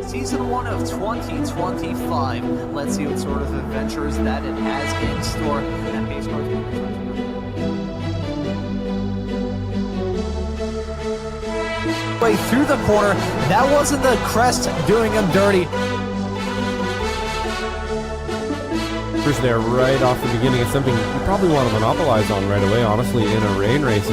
Season 1 of 2025. Let's see what sort of adventures that it has in store. And way through the corner. That wasn't the crest doing him dirty. There right off the beginning. It's something you probably want to monopolize on right away, honestly, in a rain race.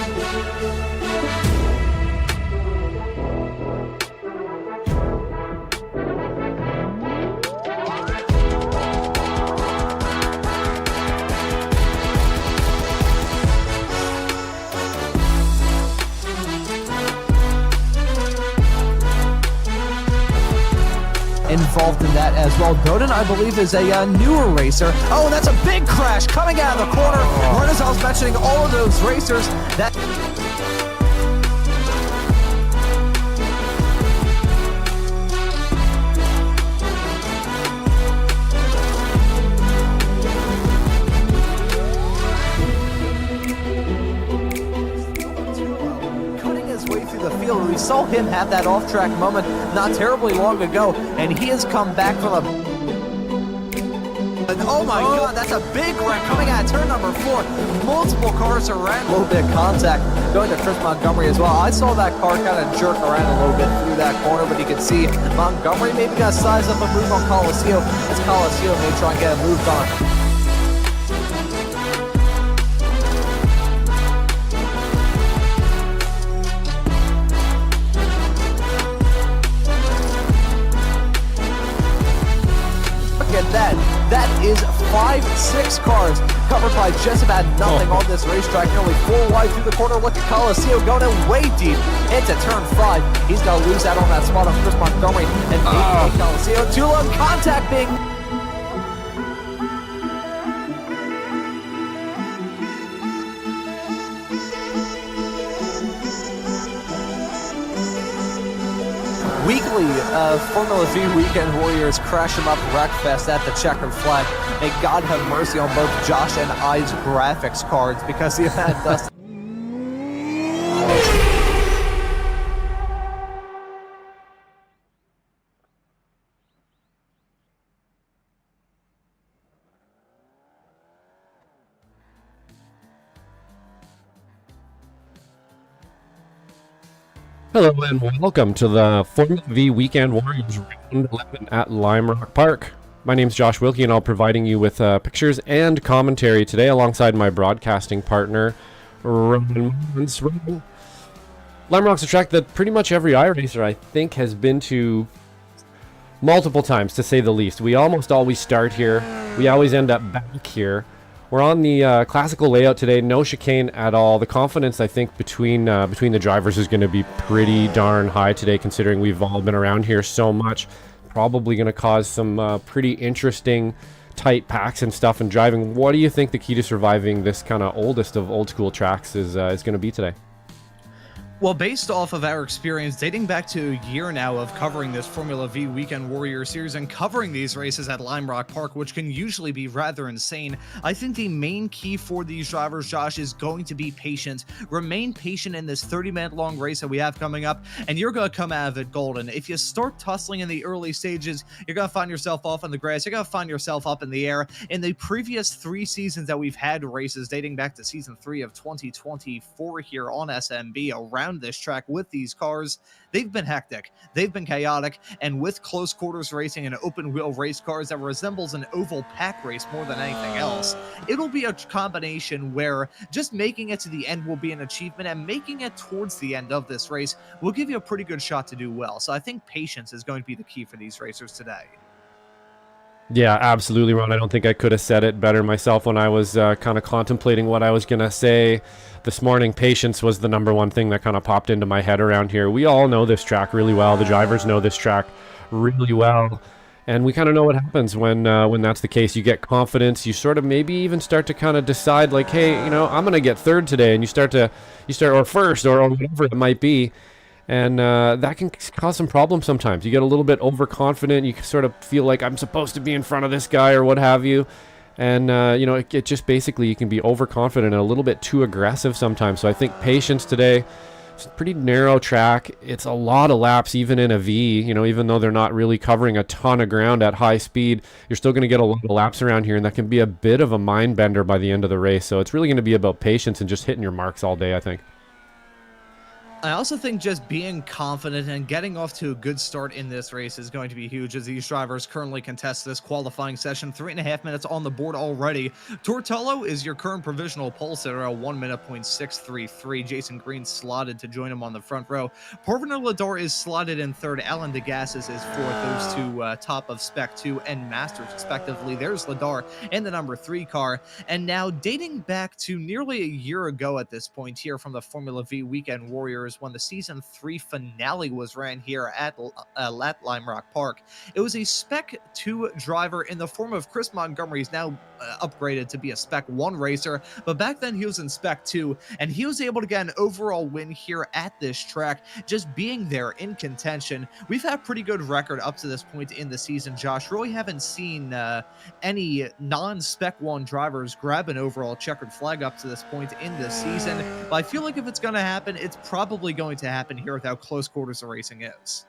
Involved in that as well. Godin, I believe, is a newer racer. Oh, that's a big crash coming out of the corner. Right as I was mentioning all of those racers, that we saw him have that off-track moment not terribly long ago, and he has come back from a... Oh my God, that's a big wreck coming out of turn number 4. Multiple cars around. A little bit of contact going to Chris Montgomery as well. I saw that car kind of jerk around a little bit through that corner, but you can see Montgomery maybe got sized up a move on Coliseum, as Coliseum may try and get a move on. That is 5-6 cars covered by just about nothing on this racetrack. Nearly 4 wide through the corner. Look at Coliseum going in way deep into turn 5. He's going to lose out on that spot on Chris Montgomery and maybe Coliseum. Too low contact being... Weekly Formula V Weekend Warriors Crash 'em Up Wreckfest at the Checkered Flag. May God have mercy on both Josh and I's graphics cards, because the event does... Hello and welcome to the Formula V Weekend Warriors Round 11 at Lime Rock Park. My name's Josh Wilkie and I'll be providing you with pictures and commentary today alongside my broadcasting partner, Maunz. Lime Rock's a track that pretty much every iRacer I think has been to multiple times, to say the least. We almost always start here. We always end up back here. We're on the classical layout today, no chicane at all. The confidence, I think, between the drivers is going to be pretty darn high today, considering we've all been around here so much. Probably going to cause some pretty interesting tight packs and stuff in driving. What do you think the key to surviving this kind of oldest of old school tracks is going to be today? Well, based off of our experience dating back to a year now of covering this Formula V Weekend Warrior Series and covering these races at Lime Rock Park, which can usually be rather insane, I think the main key for these drivers, Josh, is going to be patience. Remain patient in this 30-minute long race that we have coming up, and you're going to come out of it golden. If you start tussling in the early stages, you're going to find yourself off on the grass. You're going to find yourself up in the air. In the previous 3 seasons that we've had races dating back to Season 3 of 2024 here on SMB around this track with these cars, they've been hectic, they've been chaotic, and with close quarters racing and open wheel race cars that resembles an oval pack race more than anything else, it'll be a combination where just making it to the end will be an achievement, and making it towards the end of this race will give you a pretty good shot to do well. So I think patience is going to be the key for these racers today. Yeah, absolutely, Ron. I don't think I could have said it better myself when I was kind of contemplating what I was going to say this morning. Patience was the number one thing that kind of popped into my head around here. We all know this track really well. The drivers know this track really well. And we kind of know what happens when that's the case. You get confidence. You sort of maybe even start to kind of decide like, hey, you know, I'm going to get third today. And you start or first or whatever it might be. And that can cause some problems sometimes. You get a little bit overconfident. You sort of feel like I'm supposed to be in front of this guy or what have you. And, you know, it just basically you can be overconfident and a little bit too aggressive sometimes. So I think patience today, it's a pretty narrow track. It's a lot of laps, even in a V. You know, even though they're not really covering a ton of ground at high speed, you're still going to get a lot of laps around here. And that can be a bit of a mind bender by the end of the race. So it's really going to be about patience and just hitting your marks all day, I think. I also think just being confident and getting off to a good start in this race is going to be huge, as these drivers currently contest this qualifying session. 3.5 minutes on the board already. Tortello is your current provisional pole sitter at 1 minute point 633. Jason Green slotted to join him on the front row. Parviner Ladar is slotted in third. Alan DeGassis is fourth. Those two top of Spec 2 and Masters respectively. There's Ladar in the number 3 car. And now dating back to nearly a year ago at this point here from the Formula V Weekend Warriors, when the Season 3 finale was ran here at Lime Rock Park. It was a Spec 2 driver in the form of Chris Montgomery. He's now upgraded to be a Spec 1 racer, but back then he was in Spec 2, and he was able to get an overall win here at this track, just being there in contention. We've had a pretty good record up to this point in the season, Josh. Really haven't seen any non-Spec 1 drivers grab an overall checkered flag up to this point in this season, but I feel like if it's going to happen, it's probably going to happen here with how close quarters of racing is.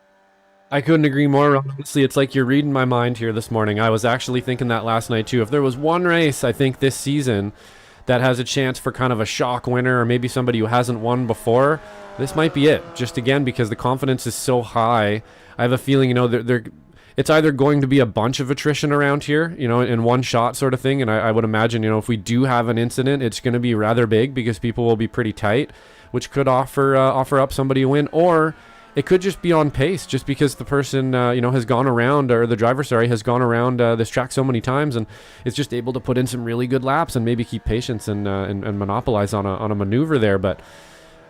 I couldn't agree more. Honestly, it's like you're reading my mind here this morning. I was actually thinking that last night too. If there was one race, I think this season, that has a chance for kind of a shock winner, or maybe somebody who hasn't won before, this might be it. Just again, because the confidence is so high, I have a feeling, you know, it's either going to be a bunch of attrition around here, you know, in one shot sort of thing. And I would imagine, you know, if we do have an incident, it's going to be rather big because people will be pretty tight, which could offer up somebody a win, or it could just be on pace, just because the person, you know, has gone around, or the driver, sorry, has gone around this track so many times, and is just able to put in some really good laps and maybe keep patience and monopolize on a maneuver there. But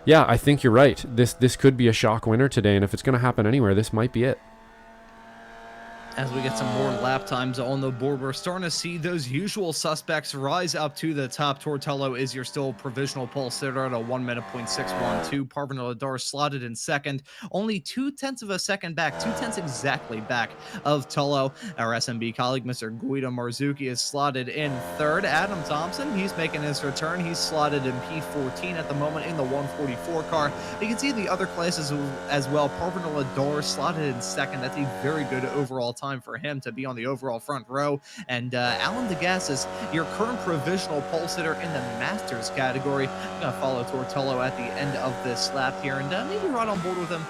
yeah, I think you're right. This could be a shock winner today, and if it's going to happen anywhere, this might be it. As we get some more lap times on the board, we're starting to see those usual suspects rise up to the top. Tortello is your still provisional pole sitter at a 1 minute point 612. Parviner Ladar slotted in second, only 0.2 of a second back, 0.2 exactly back of Tullo. Our SMB colleague, Mr. Guido Marzucchi, is slotted in third. Adam Thompson, he's making his return. He's slotted in P14 at the moment in the 144 car. You can see the other classes as well. Parviner Ladar slotted in second. That's a very good overall time time for him to be on the overall front row. And Alan DeGassis, your current provisional pole sitter in the Masters category. I'm going to follow Tortello at the end of this lap here and maybe run on board with him.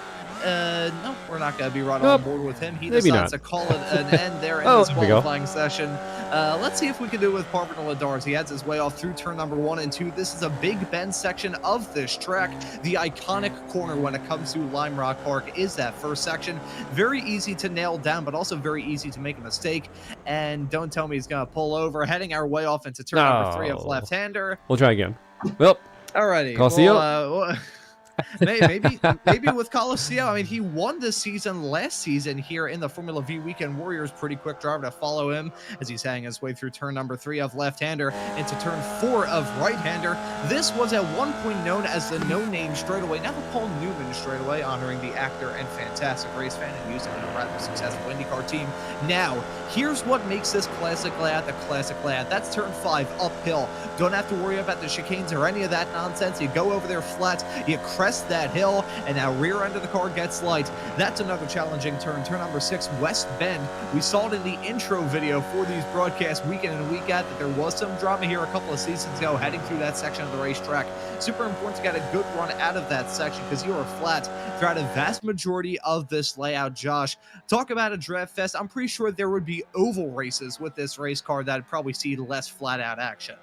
No, we're not going to be right on board with him. He decides to call it an end there in this qualifying session. Let's see if we can do it with Parvin Ladars. He heads his way off through turn number 1 and 2. This is a big bend section of this track. The iconic corner when it comes to Lime Rock Park is that first section. Very easy to nail down, but also very easy to make a mistake. And don't tell me he's going to pull over, heading our way off into turn number 3 of left-hander. We'll try again. Well, alrighty. Maybe with Colosseo. I mean, he won this season last season here in the Formula V Weekend Warriors. Pretty quick driver to follow him as he's hanging his way through turn number 3 of left-hander into turn 4 of right-hander. This was at one point known as the no-name straightaway, now the Paul Newman straightaway, honoring the actor and fantastic race fan and using in a rather successful IndyCar team. Now, here's what makes this classic layout the classic layout. That's turn 5 uphill. Don't have to worry about the chicanes or any of that nonsense. You go over there flat, you crest that hill, and now rear end of the car gets light. That's another challenging turn. Turn number 6, West Bend. We saw it in the intro video for these broadcasts week in and week out that there was some drama here a couple of seasons ago heading through that section of the racetrack. Super important to get a good run out of that section because you are flat throughout a vast majority of this layout. Josh, talk about a draft fest. I'm pretty sure there would be oval races with this race car that would probably see less flat out action.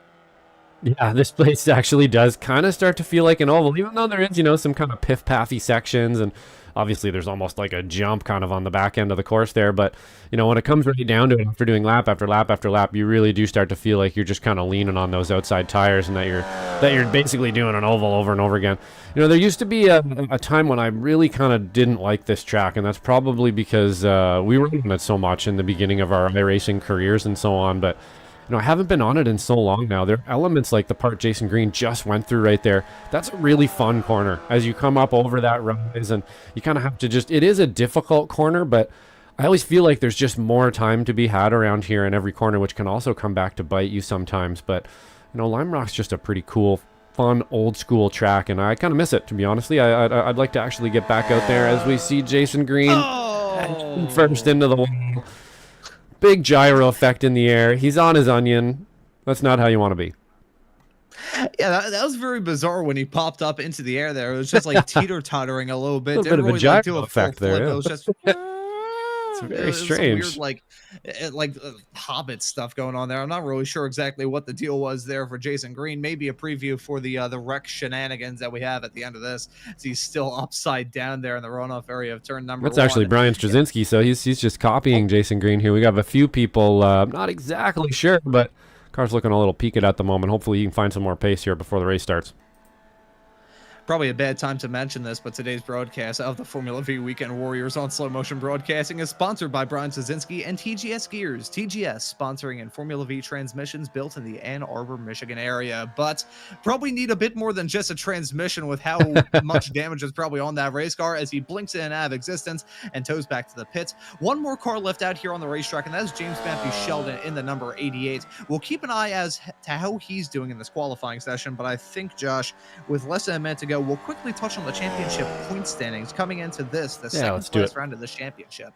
Yeah, this place actually does kind of start to feel like an oval, even though there is, some kind of piff-paffy sections, and obviously there's almost like a jump kind of on the back end of the course there. But, when it comes right down to it, after doing lap after lap after lap, you really do start to feel like you're just kind of leaning on those outside tires and that you're basically doing an oval over and over again. There used to be a time when I really kind of didn't like this track, and that's probably because we were on it so much in the beginning of our iracing careers and so on, but I haven't been on it in so long now. There are elements like the part Jason Green just went through right there. That's a really fun corner as you come up over that rise, and you kind of have to it is a difficult corner, but I always feel like there's just more time to be had around here in every corner, which can also come back to bite you sometimes. But, Lime Rock's just a pretty cool, fun, old school track, and I kind of miss it, to be honestly. I'd like to actually get back out there as we see Jason Green first into the wall. Big gyro effect in the air. He's on his onion. That's not how you want to be. Yeah, that was very bizarre when he popped up into the air there. It was just like teeter-tottering a little bit. A little bit of a gyro effect there. Yeah. It was just... It's very strange. Weird, like Hobbit stuff going on there. I'm not really sure exactly what the deal was there for Jason Green. Maybe a preview for the wreck shenanigans that we have at the end of this. He's still upside down there in the runoff area of turn number 1. That's actually Brian Straczynski, so he's just copying Jason Green here. We got a few people not exactly sure, but car's looking a little peaked at the moment. Hopefully he can find some more pace here before the race starts. Probably a bad time to mention this, but today's broadcast of the Formula V Weekend Warriors on Slow Motion Broadcasting is sponsored by Brian Straczynski and TGS Gears. TGS sponsoring in Formula V transmissions built in the Ann Arbor, Michigan area. But probably need a bit more than just a transmission with how much damage is probably on that race car as he blinks in and out of existence and tows back to the pits. One more car left out here on the racetrack, and that is James Matthew Sheldon in the number 88. We'll keep an eye as to how he's doing in this qualifying session, but I think, Josh, with less than a minute to go, we'll quickly touch on the championship point standings coming into this, the second place round of the championship.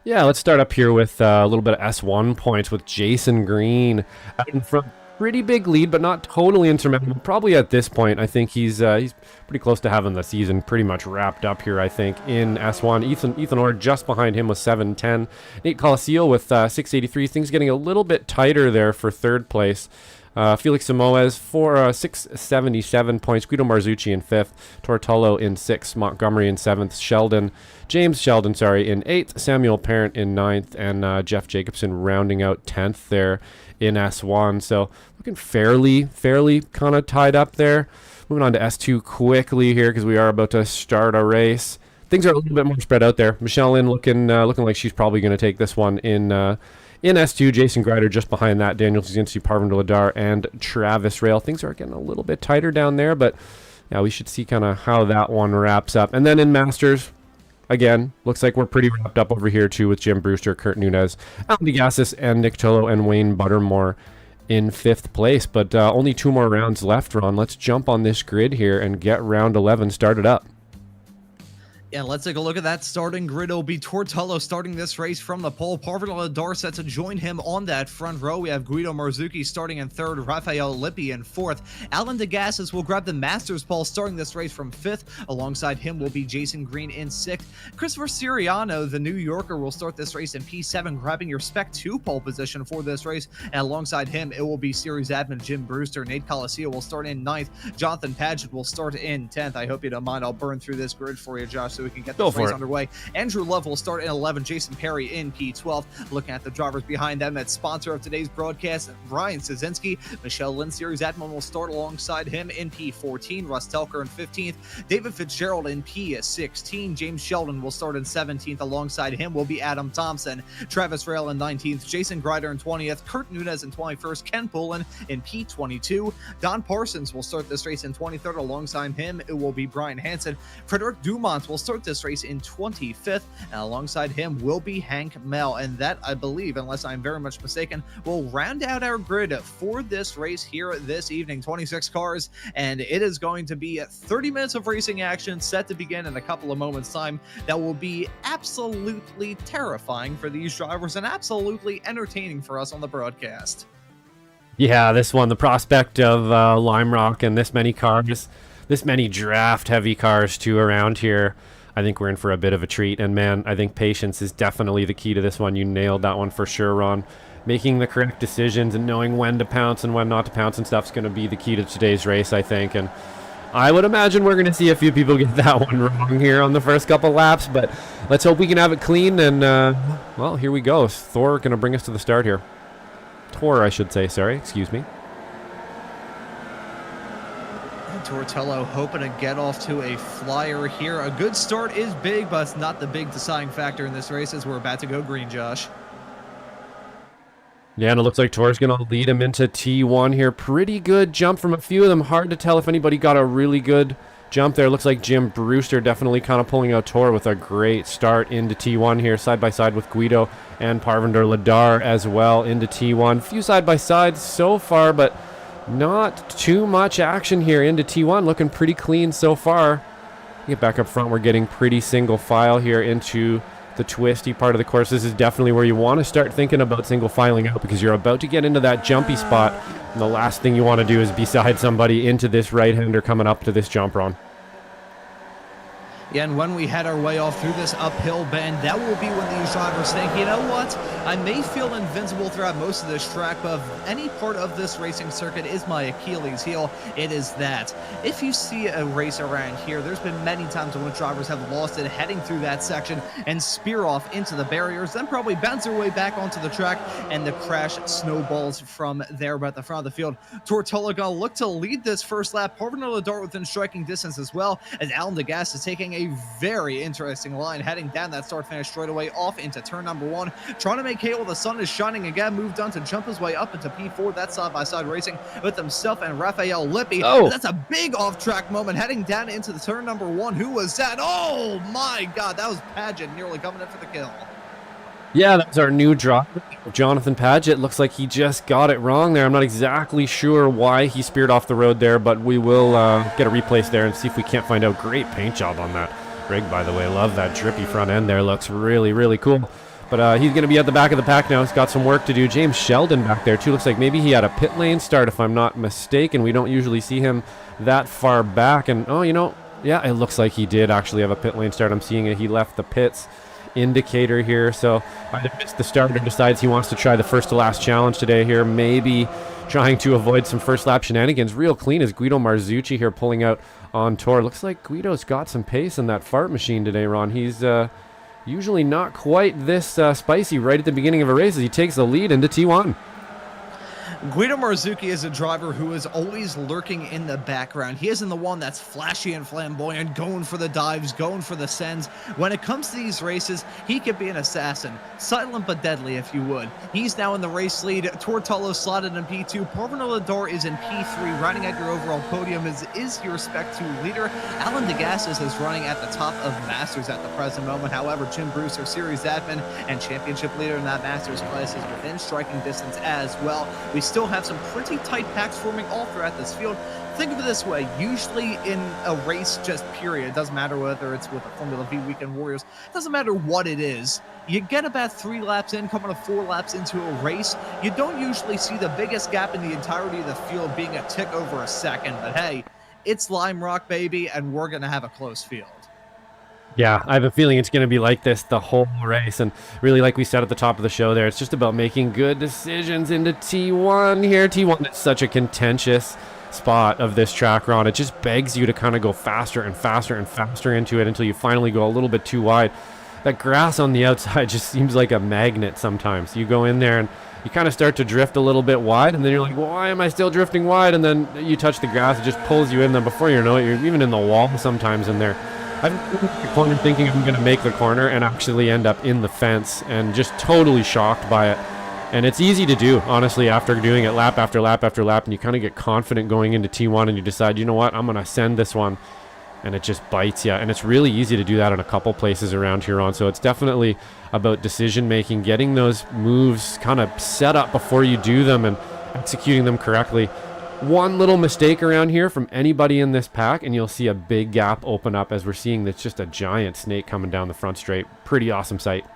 Yeah, let's start up here with a little bit of S1 points with Jason Green out in front. Pretty big lead, but not totally insurmountable. Probably at this point, I think he's pretty close to having the season pretty much wrapped up here, I think, in S1. Ethan Orr just behind him with 710. Nate Colosseo with 683. Things getting a little bit tighter there for third place. Felix Samoes for 677 points. Guido Marzucci in 5th. Tortello in 6th. Montgomery in 7th. James Sheldon, in 8th. Samuel Parent in 9th. And Jeff Jacobson rounding out 10th there in S1. So looking fairly kind of tied up there. Moving on to S2 quickly here because we are about to start a race. Things are a little bit more spread out there. Michelle Lynn looking like she's probably going to take this one in S2, Jason Grider just behind that, Daniel Straczynski, Parvin Ladar, and Travis Rail. Things are getting a little bit tighter down there, but yeah, we should see kind of how that one wraps up. And then in Masters, again, looks like we're pretty wrapped up over here too with Jim Brewster, Kurt Nunez, Alan DeGassis, and Nick Tolo and Wayne Buttermore in 5th place. But only 2 more rounds left, Ron. Let's jump on this grid here and get round 11 started up. Yeah, let's take a look at that starting grid. It'll be Tortello starting this race from the pole. Parvin Ladar set to join him on that front row. We have Guido Marzucchi starting in third, Rafael Lippi in fourth. Alan DeGassis will grab the Masters pole starting this race from fifth. Alongside him will be Jason Green in sixth. Christopher Siriano, the New Yorker, will start this race in P7, grabbing your Spec 2 pole position for this race. And alongside him, it will be series admin Jim Brewster. Nate Colasio will start in ninth. Jonathan Padgett will start in 10th. I hope you don't mind. I'll burn through this grid for you, Josh, so we can get this race underway. Andrew Love will start in 11, Jason Perry in P12. Looking at the drivers behind them, that sponsor of today's broadcast, Brian Szynski. Michelle Lynn, series admin, will start alongside him in P14. Russ Telker in 15th. David Fitzgerald in P16. James Sheldon will start in 17th. Alongside him will be Adam Thompson. Travis Rail in 19th. Jason Grider in 20th. Kurt Nunez in 21st. Ken Poulin in P22. Don Parsons will start this race in 23rd. Alongside him, it will be Brian Hansen. Frederick Dumont will start this race in 25th, and alongside him will be Hank Mel. And that, I believe, unless I'm very much mistaken, will round out our grid for this race here this evening. 26 cars, and it is going to be 30 minutes of racing action set to begin in a couple of moments' time. That will be absolutely terrifying for these drivers and absolutely entertaining for us on the broadcast. Yeah, this one, the prospect of Lime Rock and this many cars, this many draft-heavy cars too around here, I think we're in for a bit of a treat. And man, I think patience is definitely the key to this one. You nailed that one for sure, Ron. Making the correct decisions and knowing when to pounce and when not to pounce and stuff is going to be the key to today's race, I think. And I would imagine we're going to see a few people get that one wrong here on the first couple laps, but let's hope we can have it clean. And, well, here we go. Thor going to bring us to the start here. Tor, I should say. Sorry, excuse me. Tortello hoping to get off to a flyer here. A good start is big, but it's not the big deciding factor in this race as we're about to go green, Josh. Yeah, and it looks like Tor's going to lead him into T1 here. Pretty good jump from a few of them. Hard to tell if anybody got a really good jump there. Looks like Jim Brewster definitely kind of pulling out Tor with a great start into T1 here, side by side with Guido and Parvinder Ladar as well into T1. Few side by sides so far, but not too much action here into T1. Looking pretty clean so far. Get back up front. We're getting pretty single file here into the twisty part of the course. This is definitely where you want to start thinking about single filing out, because you're about to get into that jumpy spot. And the last thing you want to do is beside somebody into this right-hander coming up to this jump run. Yeah, and when we head our way off through this uphill bend, that will be when these drivers think, you know what, I may feel invincible throughout most of this track, but if any part of this racing circuit is my Achilles heel, it is that. If you see a race around here, there's been many times when drivers have lost it heading through that section and spear off into the barriers, then probably bounce their way back onto the track, and the crash snowballs from there about the front of the field. Tortello gonna look to lead this first lap. Parvinder Ladar within striking distance as well, as Alan DeGas is taking a very interesting line heading down that start-finish straightaway off into turn number 1, trying to make hay while the sun is shining again. Moved on to jump his way up into P4. That's side-by-side racing with himself and Rafael Lippi. Oh, that's a big off-track moment heading down into the turn number 1. Who was that? Oh my God, that was Padgett nearly coming in for the kill. Yeah, that's our new driver, Jonathan Padgett. Looks like he just got it wrong there. I'm not exactly sure why he speared off the road there, but we will get a replace there and see if we can't find out. Great paint job on that rig, by the way. Love that drippy front end there. Looks really, really cool. But he's going to be at the back of the pack now. He's got some work to do. James Sheldon back there, too. Looks like maybe he had a pit lane start, if I'm not mistaken. We don't usually see him that far back. And, oh, you know, yeah, it looks like he did actually have a pit lane start. I'm seeing it. He left the pits indicator here. So either missed the start or decides he wants to try the first to last challenge today here. Maybe trying to avoid some first lap shenanigans. Real clean is Guido Marzucchi here pulling out on Tor. Looks like Guido's got some pace in that fart machine today, Ron. He's usually not quite this spicy right at the beginning of a race as he takes the lead into T1. Guido Marzucchi is a driver who is always lurking in the background. He isn't the one that's flashy and flamboyant, going for the dives, going for the sends. When it comes to these races, he could be an assassin. Silent but deadly, if you would. He's now in the race lead. Tortello slotted in P2. Parvinder Ladar is in P3. Riding at your overall podium is your Spec 2 leader. Alan DeGassis is running at the top of Masters at the present moment. However, Jim Brewster, series admin and championship leader in that Masters class, is within striking distance as well. We still have some pretty tight packs forming all throughout this field. Think of it this way, usually in a race just period, it doesn't matter whether it's with the Formula V Weekend Warriors, it doesn't matter what it is, you get about 3 laps in, coming to 4 laps into a race, you don't usually see the biggest gap in the entirety of the field being a tick over a second, but hey, it's Lime Rock, baby, and we're going to have a close field. Yeah, I have a feeling it's going to be like this the whole race. And really, like we said at the top of the show there, it's just about making good decisions into T1 here. T1 is such a contentious spot of this track, Ron. It just begs you to kind of go faster and faster and faster into it until you finally go a little bit too wide. That grass on the outside just seems like a magnet sometimes. You go in there and you kind of start to drift a little bit wide, and then you're like, well, why am I still drifting wide? And then you touch the grass, it just pulls you in. Then before you know it, you're even in the wall sometimes in there. I'm in the corner thinking I'm going to make the corner and actually end up in the fence and just totally shocked by it. And it's easy to do, honestly, after doing it lap after lap after lap, and you kind of get confident going into T1 and you decide, you know what, I'm going to send this one, and it just bites you. And it's really easy to do that in a couple places around here on. So it's definitely about decision making, getting those moves kind of set up before you do them and executing them correctly. One little mistake around here from anybody in this pack and you'll see a big gap open up, as we're seeing that's just a giant snake coming down the front straight. Pretty awesome sight.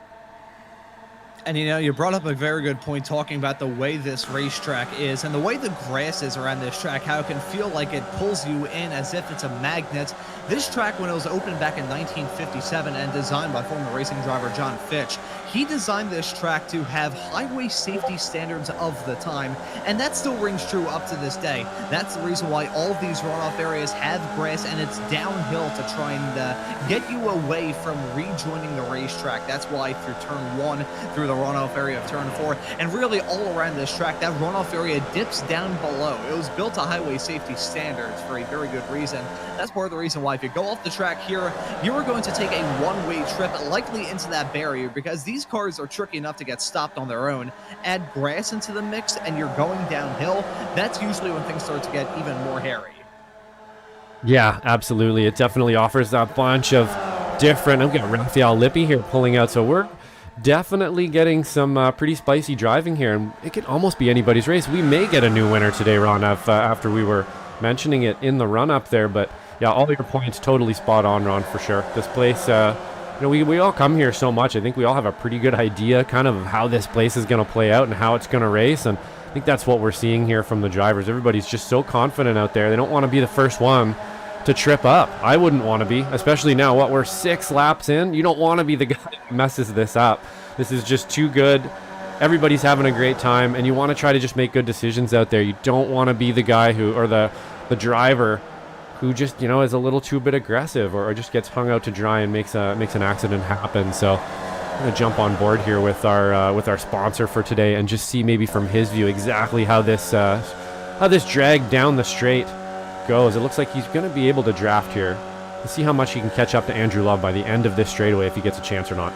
And you know, you brought up a very good point talking about the way this racetrack is and the way the grass is around this track, how it can feel like it pulls you in as if it's a magnet. This track, when it was opened back in 1957 and designed by former racing driver John Fitch, he designed this track to have highway safety standards of the time, and that still rings true up to this day. That's the reason why all of these runoff areas have grass, and it's downhill to try and get you away from rejoining the racetrack. That's why through turn 1, through the runoff area of turn 4, and really all around this track, that runoff area dips down below. It was built to highway safety standards for a very good reason. That's part of the reason why if you go off the track here, you are going to take a one-way trip likely into that barrier, because these cars are tricky enough to get stopped on their own. Add grass into the mix and you're going downhill. That's usually when things start to get even more hairy. Yeah, absolutely. It definitely offers a bunch of different... I've got Raphael Lippi here pulling out, so we're definitely getting some pretty spicy driving here, and it could almost be anybody's race. We may get a new winner today, Ron, after we were mentioning it in the run-up there, but yeah, all your points totally spot on, Ron, for sure. This place, you know, we all come here so much. I think we all have a pretty good idea kind of how this place is going to play out and how it's going to race, and I think that's what we're seeing here from the drivers. Everybody's just so confident out there. They don't want to be the first one to trip up. I wouldn't want to be, especially now, we're 6 laps in. You don't want to be the guy that messes this up. This is just too good. Everybody's having a great time, and you want to try to just make good decisions out there. You don't want to be the guy who, or the driver who just, you know, is a little too bit aggressive or just gets hung out to dry and makes an accident happen. So I'm going to jump on board here with our sponsor for today and just see maybe from his view exactly how this drag down the straight goes. It looks like he's going to be able to draft here. Let's see how much he can catch up to Andrew Love by the end of this straightaway, if he gets a chance or not.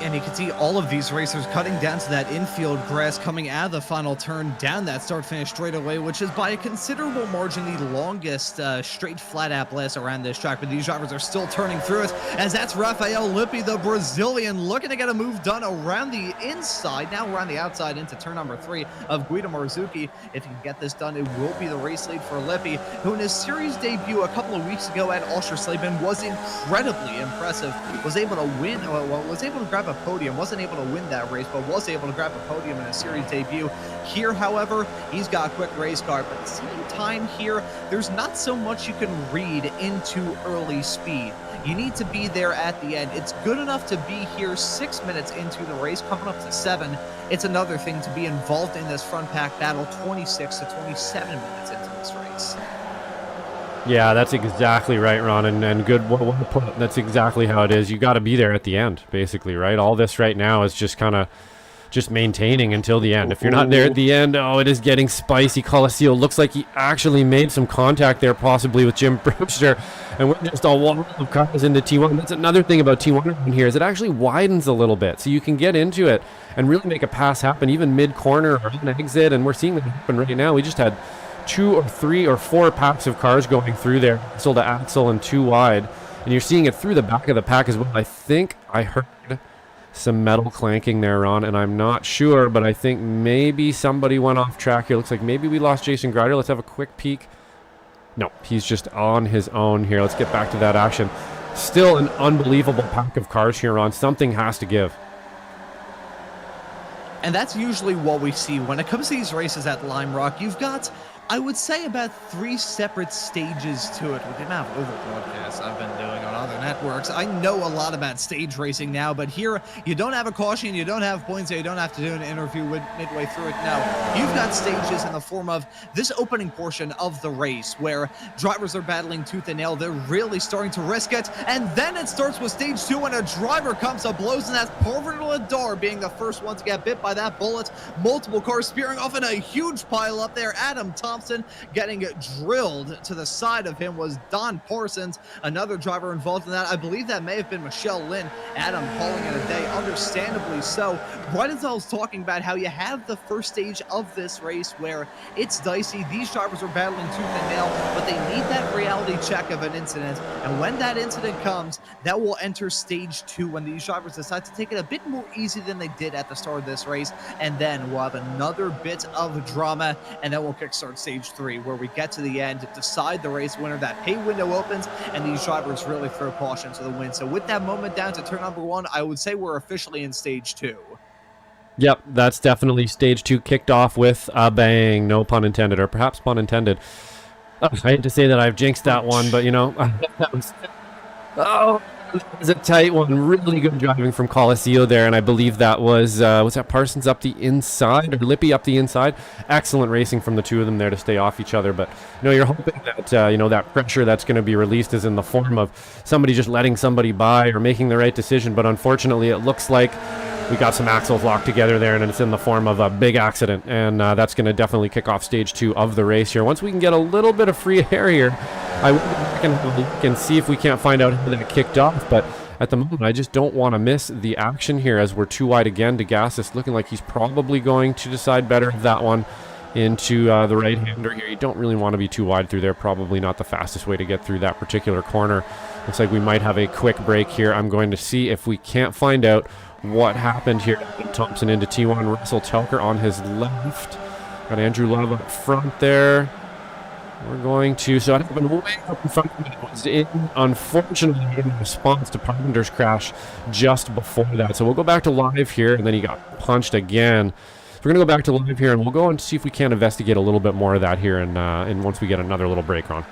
And you can see all of these racers cutting down to that infield grass coming out of the final turn down that start-finish straightaway, which is by a considerable margin the longest straight flat-out blast around this track. But these drivers are still turning through it, as that's Raphael Lippi, the Brazilian, looking to get a move done around the inside, now around the outside into turn number 3 of Guido Marzucchi. If he can get this done, it will be the race lead for Lippi, who in his series debut a couple of weeks ago at Oschersleben was incredibly impressive. Was able to win, was able to grab a podium, wasn't able to win that race, but was able to grab a podium in a series debut. Here, however, he's got a quick race car, but at the same time here, there's not so much you can read into early speed. You need to be there at the end. It's good enough to be here 6 minutes into the race, coming up to 7. It's another thing to be involved in this front pack battle 26 to 27 minutes into this race. Yeah, that's exactly right, Ron, and good. That's exactly how it is. You got to be there at the end, basically, right? All this right now is just kind of just maintaining until the end. If you're not there at the end, oh, it is getting spicy. Colacio looks like he actually made some contact there, possibly with Jim Brewster, and we're just all one of cars into T1. That's another thing about T1 here, is it actually widens a little bit, so you can get into it and really make a pass happen, even mid-corner or an exit, and we're seeing that happen right now. We just had 2 or 3 or 4 packs of cars going through there, axle to axle and 2 wide, and you're seeing it through the back of the pack as well. I think I heard some metal clanking there, Ron, and I'm not sure, but I think maybe somebody went off track here. Looks like maybe we lost Jason Grider. Let's have a quick peek. No, he's just on his own here. Let's get back to that action. Still an unbelievable pack of cars here, Ron. Something has to give. And that's usually what we see when it comes to these races at Lime Rock. You've got, I would say, about 3 separate stages to it. With the amount of over broadcasts I've been doing on other networks, I know a lot about stage racing now, but here you don't have a caution, you don't have points, you don't have to do an interview midway through it. No, you've got stages in the form of this opening portion of the race where drivers are battling tooth and nail. They're really starting to risk it, and then it starts with stage 2 when a driver comes up, blows, and that's Parvin Ladar being the first one to get bit by that bullet. Multiple cars spearing off in a huge pile up there. Adam Thompson getting drilled to the side of him was Don Parsons, another driver involved in that. I believe that may have been Michelle Lynn. Adam calling it a day, understandably so. Bridenstall's talking about how you have the first stage of this race where it's dicey. These drivers are battling tooth and nail, but they need that reality check of an incident. And when that incident comes, that will enter stage 2 when these drivers decide to take it a bit more easy than they did at the start of this race. And then we'll have another bit of drama, and then we'll kickstart stage 3 where we get to the end, decide the race winner. That pay window opens, and these drivers really throw caution to the wind. So with that moment down to turn number 1, I would say we're officially in stage 2. Yep, that's definitely stage 2 kicked off with a bang. No pun intended, or perhaps pun intended. Oh, I hate to say that I've jinxed that one, but you know, that was, it was a tight one. Really good driving from Coliseo there, and I believe that was that Parsons up the inside, or Lippy up the inside? Excellent racing from the two of them there to stay off each other, but you know, you're hoping that, you know, that pressure that's going to be released is in the form of somebody just letting somebody by or making the right decision, but unfortunately it looks like we got some axles locked together there, and it's in the form of a big accident, and that's going to definitely kick off stage 2 of the race here. Once we can get a little bit of free air here, I will go back and have a look and see if we can't find out how that kicked off, but at the moment I just don't want to miss the action here as we're too wide again to gas. It's looking like he's probably going to decide better of that one into the right-hander here. You don't really want to be too wide through there, probably not the fastest way to get through that particular corner. Looks like we might have a quick break here. I'm going to see if we can't find out what happened here. Thompson into T1, Russell Telker on his left. Got Andrew Love up front there. We're going to, so it happened way up in front of me. It was unfortunately in response to Parvinder's crash just before that. So we'll go back to live here, and then he got punched again. So we're going to go back to live here, and we'll go and see if we can investigate a little bit more of that here, and once we get another little break on.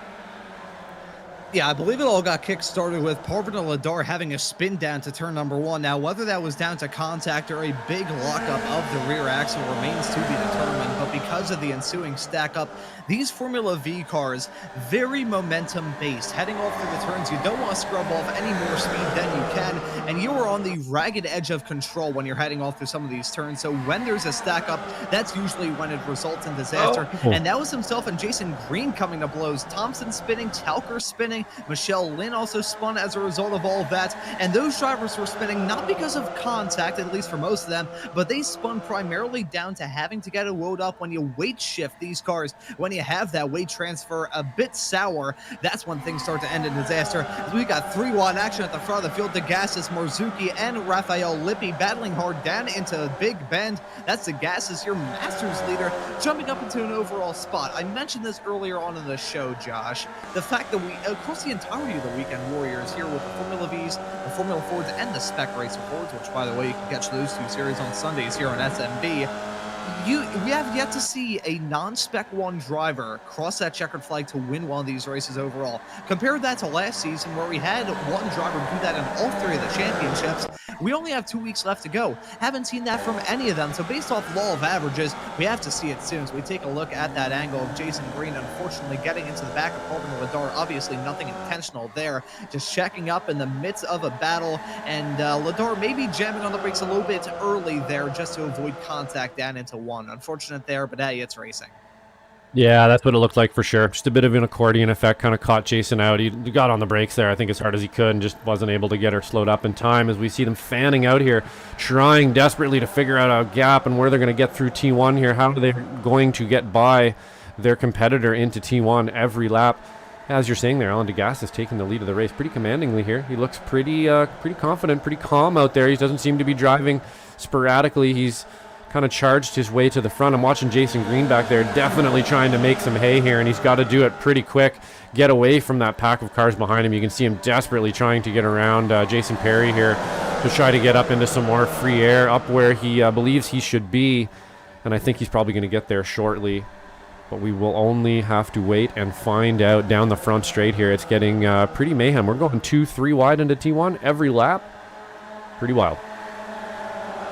Yeah, I believe it all got kick-started with Parvin Ladar having a spin down to turn number 1. Now, whether that was down to contact or a big lockup of the rear axle remains to be determined, but because of the ensuing stack-up, these Formula V cars, very momentum-based. Heading off through the turns, you don't want to scrub off any more speed than you can, and you are on the ragged edge of control when you're heading off through some of these turns. So when there's a stack-up, that's usually when it results in disaster. And that was himself and Jason Green coming to blows. Thompson spinning, Telker spinning, Michelle Lynn also spun as a result of all of that, and those drivers were spinning not because of contact, at least for most of them, but they spun primarily down to having to get a load up. When you weight shift these cars, when you have that weight transfer a bit sour, that's when things start to end in disaster. We got 3-wide action at the front of the field. DeGassis, Marzuki, and Raphael Lippi battling hard down into Big Bend. That's DeGassis, your Masters leader, jumping up into an overall spot. I mentioned this earlier on in the show, Josh, the fact that we, across the entirety of the weekend warriors here with the Formula Vs, the Formula Fords, and the Spec Racer Fords, which, by the way, you can catch those 2 series on Sundays here on SMB. We have yet to see a non-Spec 1 driver cross that checkered flag to win one of these races overall. Compare that to last season where we had one driver do that in all 3 of the championships. We only have 2 weeks left to go. Haven't seen that from any of them. So based off law of averages, we have to see it soon. So we take a look at that angle of Jason Green, unfortunately getting into the back of Parvin Ladar. Obviously nothing intentional there. Just checking up in the midst of a battle. And Ladar maybe jamming on the brakes a little bit early there just to avoid contact down into 1. Unfortunate there, but hey, it's racing. Yeah, that's what it looked like for sure. Just a bit of an accordion effect kind of caught Jason out. He got on the brakes there, I think, as hard as he could, and just wasn't able to get her slowed up in time as we see them fanning out here, trying desperately to figure out a gap and where they're going to get through T1 here. How are they going to get by their competitor into T1 every lap? As you're saying there, Alan Degas is taking the lead of the race pretty commandingly here. He looks pretty confident, pretty calm out there. He doesn't seem to be driving sporadically. He's kind of charged his way to the front. I'm watching Jason Green back there, definitely trying to make some hay here, and he's got to do it pretty quick, get away from that pack of cars behind him. You can see him desperately trying to get around Jason Perry here to try to get up into some more free air, up where he believes he should be, and I think he's probably going to get there shortly. But we will only have to wait and find out. Down the front straight here, it's getting pretty mayhem. We're going 2-3 wide into T1 every lap. Pretty wild.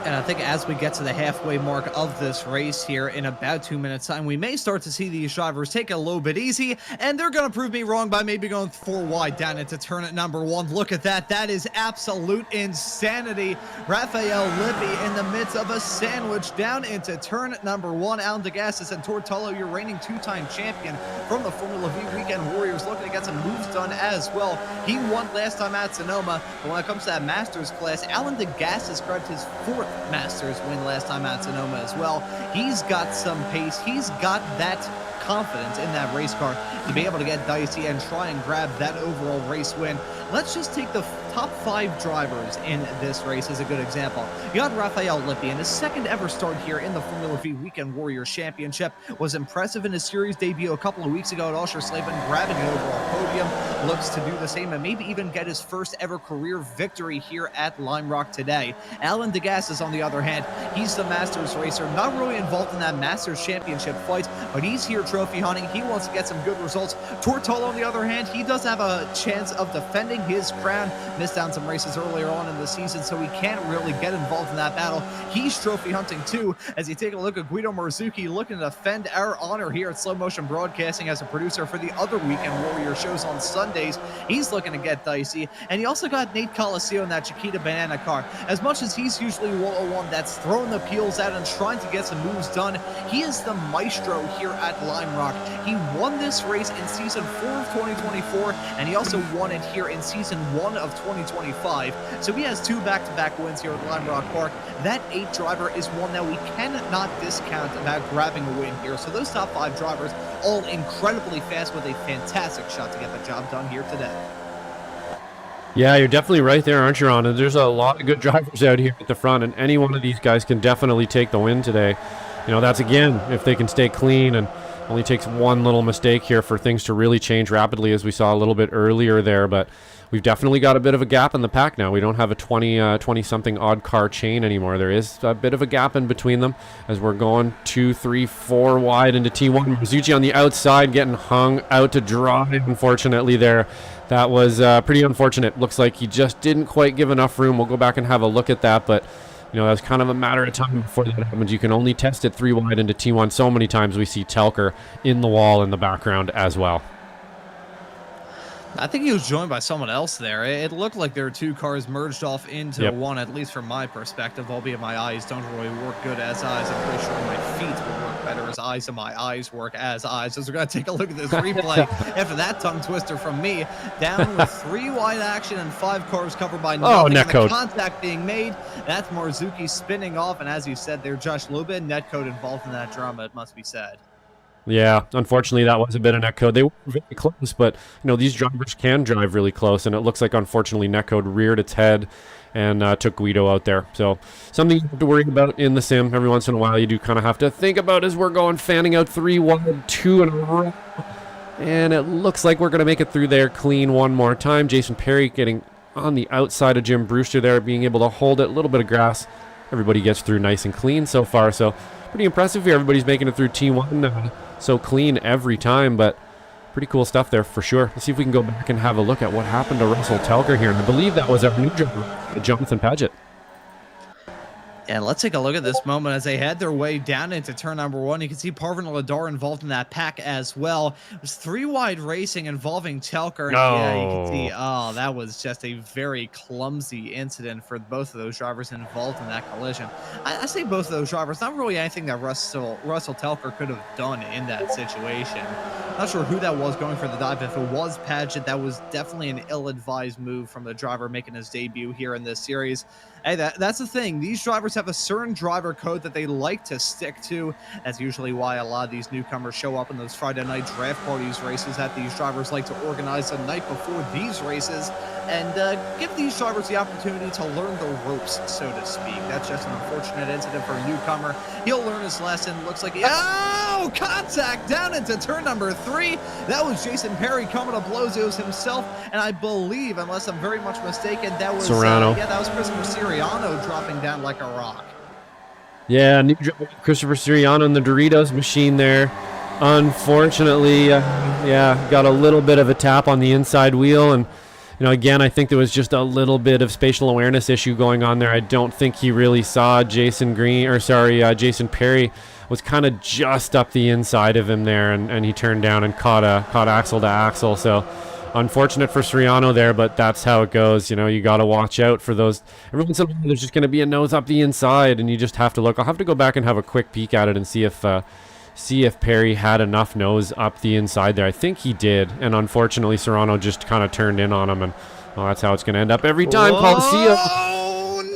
And I think as we get to the halfway mark of this race here in about 2 minutes time, we may start to see these drivers take it a little bit easy, and they're going to prove me wrong by maybe going 4 wide down into turn at number 1. Look at that. That is absolute insanity. Raphael Lippi in the midst of a sandwich down into turn at number 1. Alan Degas and Tortolo, your reigning 2-time champion from the Formula V Weekend Warriors, looking to get some moves done as well. He won last time at Sonoma, but when it comes to that Masters class, Alan Degas has grabbed his 4th Masters win last time at Sonoma as well. He's got some pace. He's got that confidence in that race car to be able to get dicey and try and grab that overall race win. Let's just take the top 5 drivers in this race as a good example. You got Raphael Lippi, and his second ever start here in the Formula V Weekend Warriors Championship was impressive in his series debut a couple of weeks ago at Oschersleben, grabbing an overall podium. Looks to do the same and maybe even get his first ever career victory here at Lime Rock today. Alan Degas is on the other hand. He's the Masters racer, not really involved in that Masters Championship fight, but he's here trophy hunting. He wants to get some good results. Tortolo, on the other hand, he does have a chance of defending his crown. Missed down some races earlier on in the season, so he can't really get involved in that battle. He's trophy hunting too, as you take a look at Guido Marzucchi looking to defend our honor here at Slow Motion Broadcasting as a producer for the other Weekend Warrior shows on Sundays. He's looking to get dicey, and you also got Nate Coliseo in that Chiquita Banana car. As much as he's usually one that's throwing the peels out and trying to get some moves done, he is the maestro here at Lime Rock. He won this race in season 4 of 2024, and he also won it here in season 1 of 2025. So he has 2 back-to-back wins here at Lime Rock Park. That 8 driver is one that we cannot discount about grabbing a win here. So those top 5 drivers, all incredibly fast with a fantastic shot to get the job done here today. Yeah, you're definitely right there, aren't you, Ron? And there's a lot of good drivers out here at the front, and any one of these guys can definitely take the win today. You know, that's, again, if they can stay clean, and only takes one little mistake here for things to really change rapidly, as we saw a little bit earlier there. But we've definitely got a bit of a gap in the pack now. We don't have a 20-something odd car chain anymore. There is a bit of a gap in between them as we're going 2, 3, 4 wide into T1. Marzucchi on the outside getting hung out to dry, unfortunately, there. That was pretty unfortunate. Looks like he just didn't quite give enough room. We'll go back and have a look at that, but you know, that was kind of a matter of time before that happens. You can only test it 3 wide into T1. So many times we see Telker in the wall in the background as well. I think he was joined by someone else there. It looked like there were 2 cars merged off into one, at least from my perspective, albeit my eyes don't really work good as eyes. I'm pretty sure my feet would work better as eyes, and my eyes work as eyes. So we're going to take a look at this replay after that tongue twister from me. Down with 3 wide action and 5 cars covered by nothing. Netcode. Contact being made. That's Marzucchi spinning off, and as you said there, Josh, a little bit of netcode involved in that drama, it must be said. Yeah, unfortunately, that was a bit of netcode. They were very close, but you know, these drivers can drive really close, and it looks like, unfortunately, netcode reared its head and took Guido out there. So something you have to worry about in the sim. Every once in a while, you do kind of have to think about as we're going, fanning out 3 wide, 2 in a row. And it looks like we're going to make it through there clean one more time. Jason Perry getting on the outside of Jim Brewster there, being able to hold it. A little bit of grass. Everybody gets through nice and clean so far. So pretty impressive here. Everybody's making it through T1 so clean every time, but pretty cool stuff there for sure. Let's see if we can go back and have a look at what happened to Russell Telker here. And I believe that was our new driver, Jonathan Paget. And let's take a look at this moment as they head their way down into turn number 1. You can see Parvin Ladar involved in that pack as well. It was 3 wide racing involving Telker. And yeah, you can see, that was just a very clumsy incident for both of those drivers involved in that collision. I say both of those drivers, not really anything that Russell Telker could have done in that situation. Not sure who that was going for the dive. If it was Padgett, that was definitely an ill-advised move from the driver making his debut here in this series. Hey, that's the thing. These drivers have a certain driver code that they like to stick to. That's usually why a lot of these newcomers show up in those Friday night draft parties races that these drivers like to organize the night before these races and give these drivers the opportunity to learn the ropes, so to speak. That's just an unfortunate incident for a newcomer. He'll learn his lesson. Looks like oh, contact down into turn number 3. That was Jason Perry coming to blows. It was himself, and I believe, unless I'm very much mistaken, that was Serrano. Yeah, that was Christopher Siriano dropping down like a rock. Yeah, new driver Christopher Siriano in the Doritos machine there. Unfortunately, yeah, got a little bit of a tap on the inside wheel, and again, I think there was just a little bit of spatial awareness issue going on there. I don't think he really saw Jason Perry was kind of just up the inside of him there, and he turned down and caught axle to axle. So unfortunate for Siriano there, but that's how it goes. You got to watch out for those. Every once in a while, there's just going to be a nose up the inside, and you just have to look. I'll have to go back and have a quick peek at it and see if Perry had enough nose up the inside there. I think he did, and unfortunately Serrano just kind of turned in on him, and that's how it's going to end up every time. Coliseum.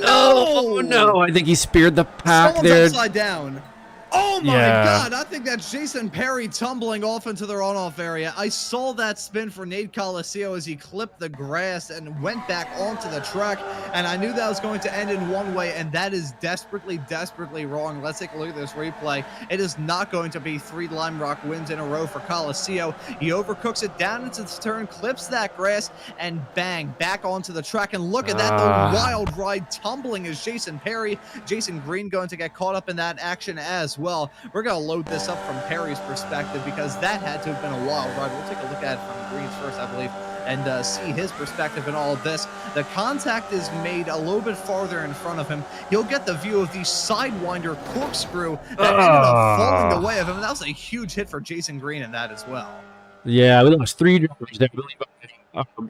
Oh no! I think he speared the pack. Someone's there. Upside down. Oh my God, I think that's Jason Perry tumbling off into the runoff area. I saw that spin for Nate Coliseo as he clipped the grass and went back onto the track, and I knew that was going to end in one way, and that is desperately, desperately wrong. Let's take a look at this replay. It is not going to be 3 Lime Rock wins in a row for Coliseo. He overcooks it down into the turn, clips that grass, and bang, back onto the track. And look at that, the wild ride tumbling is Jason Perry. Jason Green going to get caught up in that action as well. We're going to load this up from Perry's perspective because that had to have been a wild ride. We'll take a look at it from Green's first, I believe, and see his perspective in all of this. The contact is made a little bit farther in front of him. He'll get the view of the Sidewinder corkscrew that ended up falling the way of him. And that was a huge hit for Jason Green in that as well. Yeah, we lost 3 drivers there. I believe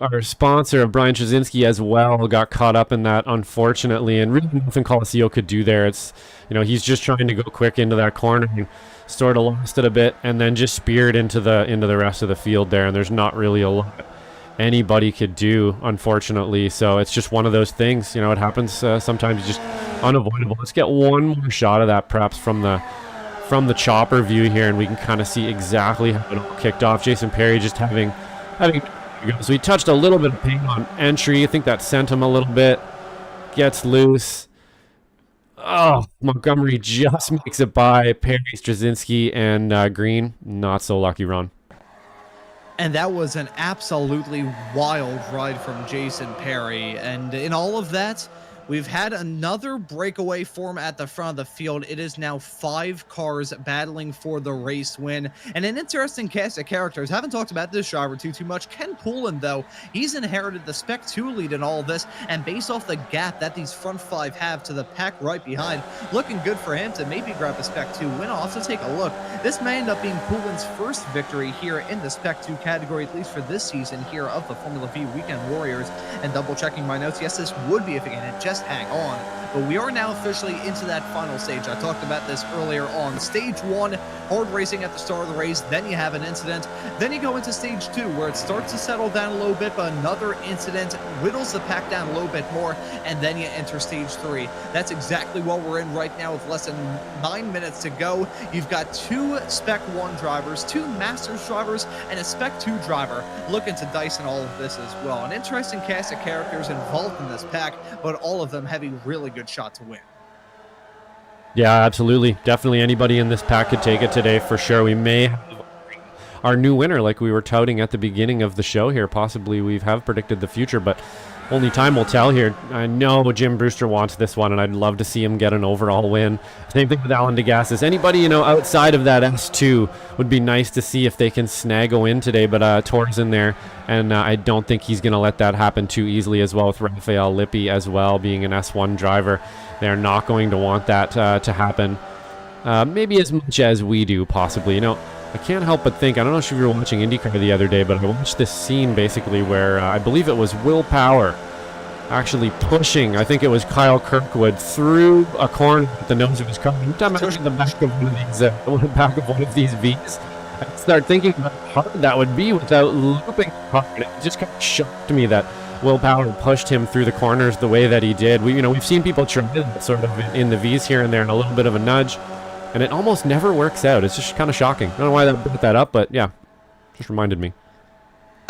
our sponsor, Brian Trzynski, as well, got caught up in that, unfortunately, and really nothing Coliseo could do there. It's, he's just trying to go quick into that corner and sort of lost it a bit, and then just speared into the rest of the field there, and there's not really a lot anybody could do, unfortunately. So it's just one of those things. It happens sometimes, just unavoidable. Let's get one more shot of that, perhaps from the chopper view here, and we can kind of see exactly how it all kicked off. Jason Perry just having so he touched a little bit of pain on entry. I think that sent him a little bit. Gets loose. Oh, Montgomery just makes it by Perry, Trzynski, and Green. Not so lucky run. And that was an absolutely wild ride from Jason Perry. And in all of that, we've had another breakaway form at the front of the field. It is now 5 cars battling for the race win. And an interesting cast of characters. Haven't talked about this driver too much. Ken Poulin, though, he's inherited the Spec 2 lead in all of this. And based off the gap that these front 5 have to the pack right behind, looking good for him to maybe grab a Spec 2 win. I'll have to take a look. This may end up being Poulin's first victory here in the Spec 2 category, at least for this season here of the Formula V Weekend Warriors. And double checking my notes, yes, this would be if it can just hang on. But we are now officially into that final stage. I talked about this earlier on. Stage 1, hard racing at the start of the race. Then you have an incident. Then you go into stage 2, where it starts to settle down a little bit, but another incident whittles the pack down a little bit more, and then you enter stage 3. That's exactly what we're in right now with less than 9 minutes to go. You've got 2 Spec 1 drivers, 2 Masters drivers, and a Spec 2 driver looking to dice in all of this as well. An interesting cast of characters involved in this pack, but all of them have a really good shot to win. Yeah, absolutely. Definitely anybody in this pack could take it today for sure. We may have our new winner like we were touting at the beginning of the show here. Possibly we have predicted the future, but only time will tell here. I know Jim Brewster wants this one, and I'd love to see him get an overall win. Same thing with Alan DeGassis. Anybody, outside of that S2 would be nice to see if they can snag a win today, but Tor's in there, and I don't think he's going to let that happen too easily as well, with Raphael Lippi as well being an S1 driver. They're not going to want that to happen, maybe as much as we do, possibly. I can't help but think, I don't know if you were watching IndyCar the other day, but I watched this scene basically where I believe it was Will Power actually pushing, I think it was Kyle Kirkwood, through a corner at the nose of his car. Anytime I look at the back of one of these Vs, I start thinking about how hard that would be without looping the car. And it just kind of shocked me that Will Power pushed him through the corners the way that he did. We've seen people try that sort of in the V's here and there and a little bit of a nudge, and it almost never works out. It's just kind of shocking. I don't know why that brought that up, but yeah, just reminded me.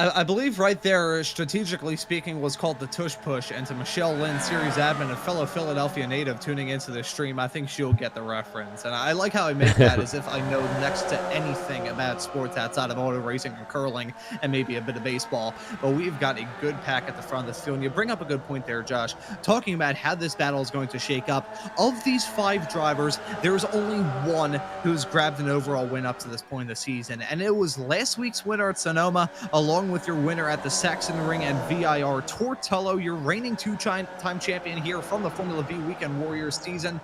I believe right there, strategically speaking, was called the tush push. And to Michelle Lynn, series admin, a fellow Philadelphia native tuning into the stream, I think she'll get the reference. And I like how I make that as if I know next to anything about sports outside of auto racing and curling and maybe a bit of baseball. But we've got a good pack at the front of this field. And you bring up a good point there, Josh, talking about how this battle is going to shake up. Of these 5 drivers, there's only one who's grabbed an overall win up to this point in the season. And it was last week's winner at Sonoma, along with your winner at the Saxon Ring and VIR, Tortello, your reigning 2-time champion here from the Formula V Weekend Warriors season.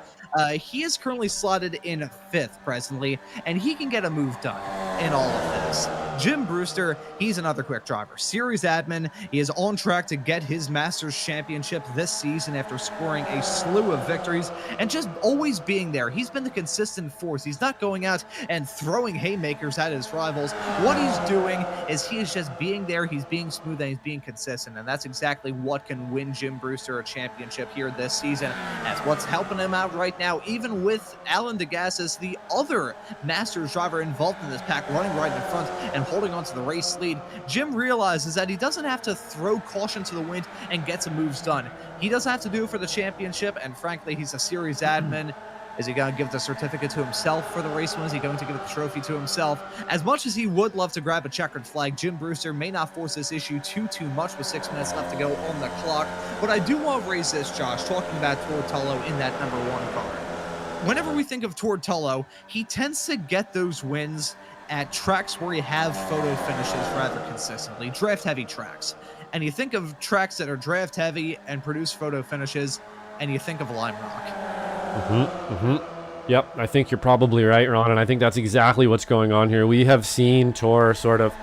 He is currently slotted in 5th presently, and he can get a move done in all of this. Jim Brewster, he's another quick driver. Series admin, he is on track to get his Masters Championship this season after scoring a slew of victories and just always being there. He's been the consistent force. He's not going out and throwing haymakers at his rivals. What he's doing is he is just being there. He's being smooth and he's being consistent, and that's exactly what can win Jim Brewster a championship here this season. That's what's helping him out right now, even with Alan DeGassis, the other Masters driver involved in this pack, running right in front and holding on to the race lead. Jim realizes that he doesn't have to throw caution to the wind and get some moves done. He doesn't have to do it for the championship, and frankly, he's a series admin. Is he going to give the certificate to himself for the race win? Is he going to give the trophy to himself? As much as he would love to grab a checkered flag, Jim Brewster may not force this issue too much with 6 minutes left to go on the clock. But I do want to raise this, Josh, talking about Tortello in that number 1 car. Whenever we think of Tortello, he tends to get those wins at tracks where you have photo finishes rather consistently, draft-heavy tracks. And you think of tracks that are draft-heavy and produce photo finishes, and you think of Lime Rock. Yep, I think you're probably right, Ron, and I think that's exactly what's going on here. We have seen Tor sort of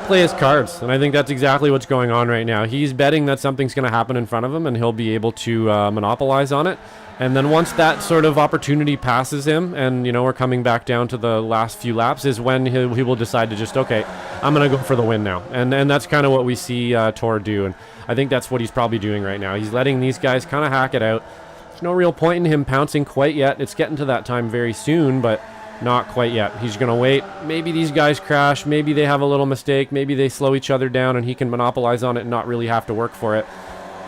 play his cards, and I think that's exactly what's going on right now. He's betting that something's going to happen in front of him, and he'll be able to monopolize on it. And then once that sort of opportunity passes him, and we're coming back down to the last few laps, is when he will decide to just, okay, I'm going to go for the win now. And that's kind of what we see Tor do, and I think that's what he's probably doing right now. He's letting these guys kind of hack it out. There's no real point in him pouncing quite yet. It's getting to that time very soon, but not quite yet. He's going to wait. Maybe these guys crash. Maybe they have a little mistake. Maybe they slow each other down, and he can monopolize on it and not really have to work for it.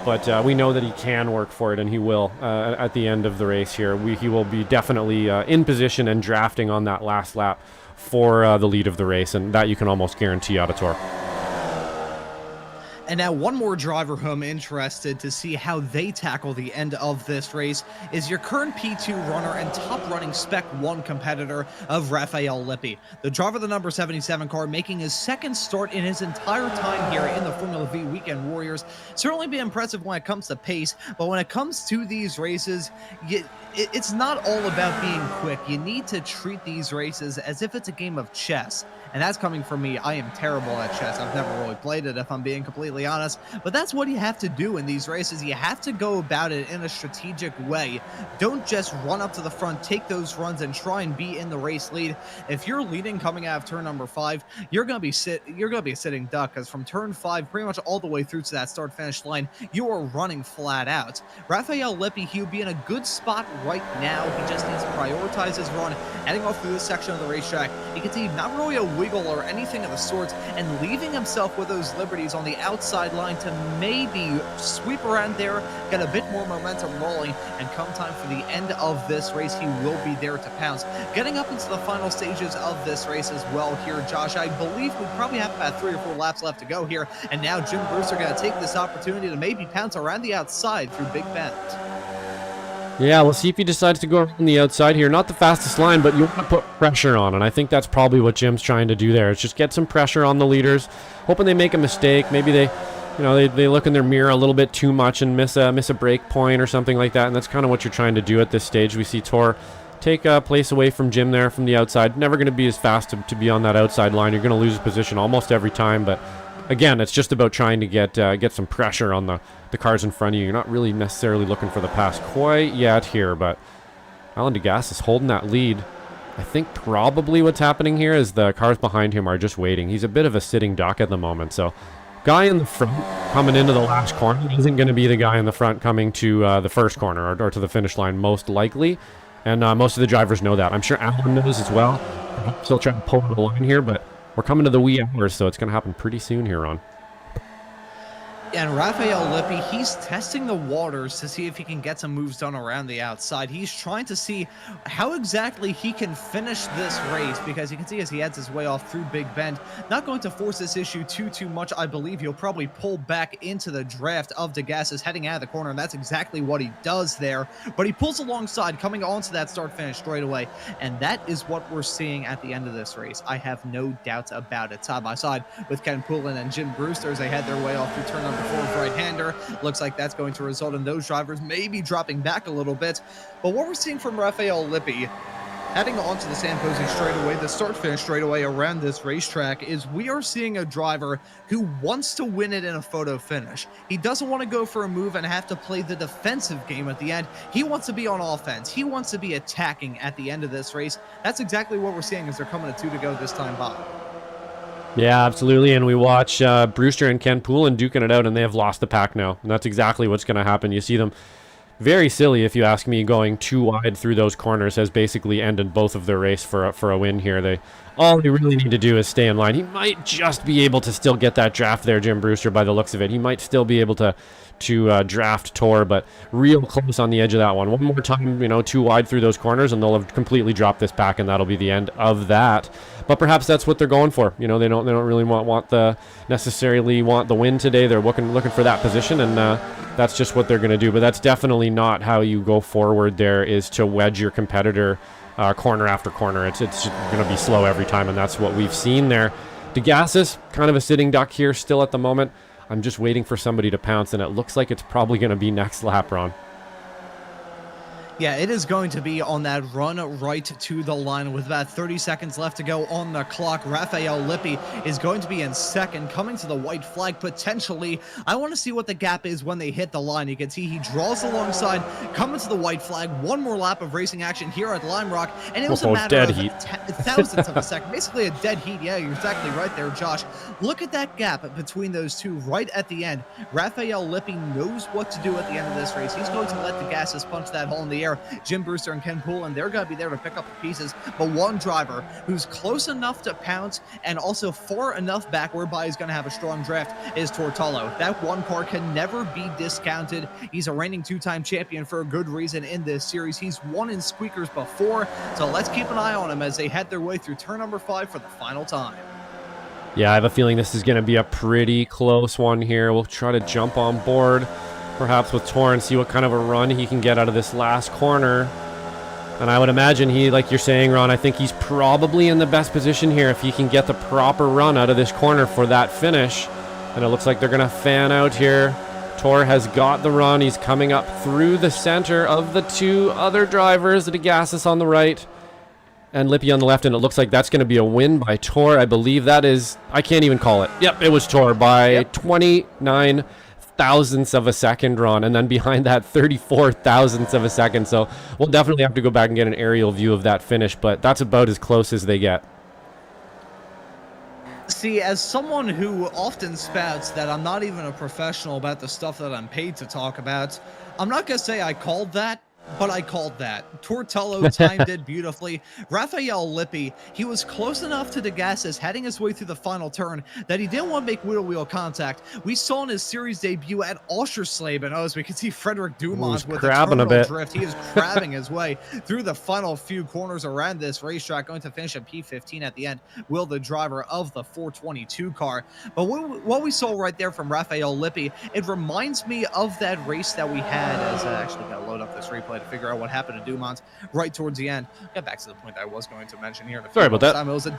But we know that he can work for it, and he will at the end of the race here. He will be definitely in position and drafting on that last lap for the lead of the race, and that you can almost guarantee out of Tor. And now one more driver who I'm interested to see how they tackle the end of this race is your current P2 runner and top-running Spec 1 competitor of Raphael Lippi. The driver of the number 77 car making his second start in his entire time here in the Formula V Weekend Warriors. Certainly be impressive when it comes to pace, but when it comes to these races, it's not all about being quick. You need to treat these races as if it's a game of chess. And that's coming from me. I am terrible at chess. I've never really played it, if I'm being completely honest. But that's what you have to do in these races. You have to go about it in a strategic way. Don't just run up to the front, take those runs, and try and be in the race lead. If you're leading coming out of turn number 5, you're gonna be a sitting duck, because from turn 5 pretty much all the way through to that start-finish line, you are running flat out. Raphael Lippi, he'll be in a good spot right now. He just needs to prioritize his run, heading off through this section of the racetrack. You can see not really a wiggle or anything of the sort, and leaving himself with those liberties on the outside line to maybe sweep around there, get a bit more momentum rolling, and come time for the end of this race, he will be there to pounce. Getting up into the final stages of this race as well here, Josh, I believe we probably have about 3 or 4 laps left to go here, and now Jim Brewster going to take this opportunity to maybe pounce around the outside through Big Bend. Yeah, we'll see if he decides to go around the outside here. Not the fastest line, but you want to put pressure on, and I think that's probably what Jim's trying to do there. It's just get some pressure on the leaders, hoping they make a mistake. Maybe they look in their mirror a little bit too much and miss a break point or something like that, and that's kind of what you're trying to do at this stage. We see Tor take a place away from Jim there from the outside. Never going to be as fast to be on that outside line. You're going to lose position almost every time, but again, it's just about trying to get some pressure on the cars in front of you. You're not really necessarily looking for the pass quite yet here, but Alan DeGassis is holding that lead I think probably what's happening here is the cars behind him are just waiting. He's a bit of a sitting duck at the moment. So guy in the front coming into the last corner isn't going to be the guy in the front coming to the first corner or to the finish line most likely. And most of the drivers know that. I'm sure Alan knows as well. Still trying to pull out a line here, but we're coming to the wee hours, so it's going to happen pretty soon here, Ron. And Raphael Lippi, he's testing the waters to see if he can get some moves done around the outside. He's trying to see how exactly he can finish this race, because you can see as he heads his way off through Big Bend, not going to force this issue too much. I believe he'll probably pull back into the draft of DeGassis heading out of the corner, and that's exactly what he does there. But he pulls alongside, coming onto that start-finish straight away, and that is what we're seeing at the end of this race. I have no doubts about it. Side by side with Ken Poulin and Jim Brewster as they head their way off through turn number 4 of right-hander. Looks like that's going to result in those drivers maybe dropping back a little bit. But what we're seeing from Raphael Lippi heading onto the Sandposy straightaway, the start-finish straightaway around this racetrack, is we are seeing a driver who wants to win it in a photo finish. He doesn't want to go for a move and have to play the defensive game at the end. He wants to be on offense. He wants to be attacking at the end of this race. That's exactly what we're seeing as they're coming to 2 to go this time, Bob. Yeah, absolutely, and we watch Brewster and Ken Poulin duking it out, and they have lost the pack now, and that's exactly what's going to happen. You see them very silly, if you ask me, going too wide through those corners has basically ended both of their race for a win here. All they really need to do is stay in line. He might just be able to still get that draft there, Jim Brewster, by the looks of it. He might still be able to draft Tor, but real close on the edge of that one. One more time, too wide through those corners, and they'll have completely dropped this pack, and that'll be the end of that. But perhaps that's what they're going for. They don't really necessarily want the win today. They're looking for that position, and that's just what they're going to do. But that's definitely not how you go forward. There is to wedge your competitor corner after corner. It's going to be slow every time, and that's what we've seen there. DeGassis, kind of a sitting duck here still at the moment. I'm just waiting for somebody to pounce, and it looks like it's probably going to be next lap, Ron. Yeah, it is going to be on that run right to the line with about 30 seconds left to go on the clock. Raphael Lippi is going to be in second, coming to the white flag potentially. I want to see what the gap is when they hit the line. You can see he draws alongside, coming to the white flag. One more lap of racing action here at Lime Rock, and it was a matter of thousandths of a second. Basically a dead heat. Yeah, you're exactly right there, Josh. Look at that gap between those two right at the end. Raphael Lippi knows what to do at the end of this race. He's going to let DeGassis punch that hole in the air. Jim Brewster and Ken Poulin, they're going to be there to pick up the pieces. But one driver who's close enough to pounce and also far enough back whereby he's going to have a strong draft is Tortolo. That one car can never be discounted. He's a reigning 2-time champion for a good reason in this series. He's won in squeakers before, so let's keep an eye on him as they head their way through turn number 5 for the final time. Yeah, I have a feeling this is going to be a pretty close one here. We'll try to jump on board, perhaps with Tor, and see what kind of a run he can get out of this last corner. And I would imagine he, like you're saying, Ron, I think he's probably in the best position here if he can get the proper run out of this corner for that finish. And it looks like they're going to fan out here. Tor has got the run. He's coming up through the center of the two other drivers, the DeGassis on the right and Lippi on the left, and it looks like that's going to be a win by Tor. I believe that is, I can't even call it. Yep, it was Tor by 29 thousandths of a second, Ron, and then behind that 34 thousandths of a second. So we'll definitely have to go back and get an aerial view of that finish, but that's about as close as they get. See, as someone who often spouts that I'm not even a professional about the stuff that I'm paid to talk about, I'm not going to say I called that, but I called that. Tortello timed it beautifully. Raphael Lippi, he was close enough to DeGassis heading his way through the final turn that he didn't want to make wheel-to-wheel contact. We saw in his series debut at Oschersleben, as we can see Frederick Dumont with a terminal drift. He is crabbing his way through the final few corners around this racetrack, going to finish at P15 at the end. Will the driver of the 422 car. But what we saw right there from Raphael Lippi, it reminds me of that race that we had, as I actually got to load up this replay to figure out what happened to Dumont right towards the end. Get back to the point I was going to mention here. Sorry about that. It was a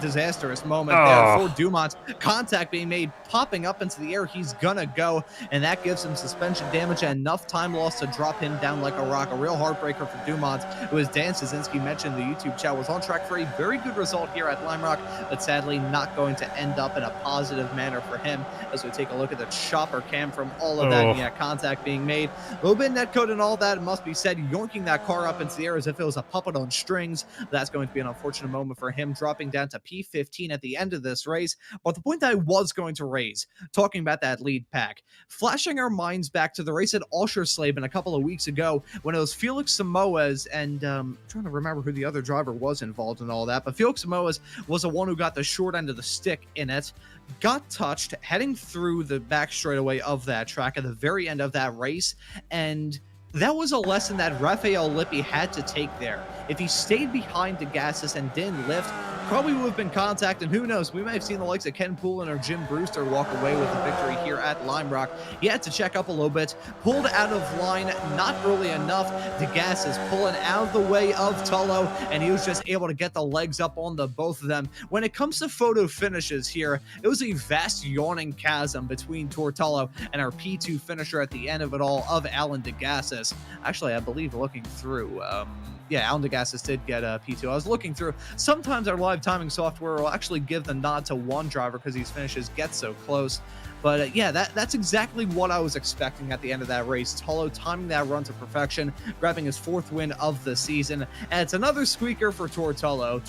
disastrous moment there for Dumont. Contact being made, popping up into the air. He's gonna go, and that gives him suspension damage and enough time lost to drop him down like a rock. A real heartbreaker for Dumont, who, as Dan Szynski mentioned in the YouTube chat, was on track for a very good result here at Lime Rock, but sadly not going to end up in a positive manner for him. As we take a look at the chopper cam from all of that, contact being made. A little bit netcode and all that, it must be said, yoinking that car up into the air as if it was a puppet on strings. That's going to be an unfortunate moment for him, dropping down to P15 at the end of this race. But the point I was going to raise, talking about that lead pack, flashing our minds back to the race at Oschersleben a couple of weeks ago when it was Felix Samoas and I'm trying to remember who the other driver was involved in all that, but Felix Samoas was the one who got the short end of the stick in it, got touched heading through the back straightaway of that track at the very end of that race, and that was a lesson that Raphael Lippi had to take there. If he stayed behind DeGassis and didn't lift, probably would have been contact, and who knows, we might have seen the likes of Ken Poulin or Jim Brewster walk away with the victory here at Lime Rock. He had to check up a little bit, pulled out of line, not early enough. DeGassis pulling out of the way of Tullo, and he was just able to get the legs up on the both of them. When it comes to photo finishes here, it was a vast yawning chasm between Tortello and our P2 finisher at the end of it all, of Alan DeGassis. Actually, I believe looking through, Alan DeGassis did get a P2. I was looking through. Sometimes our live timing software will actually give the nod to one driver because these finishes get so close. But that's exactly what I was expecting at the end of that race. Tullo timing that run to perfection, grabbing his 4th win of the season. And it's another squeaker for Tortello.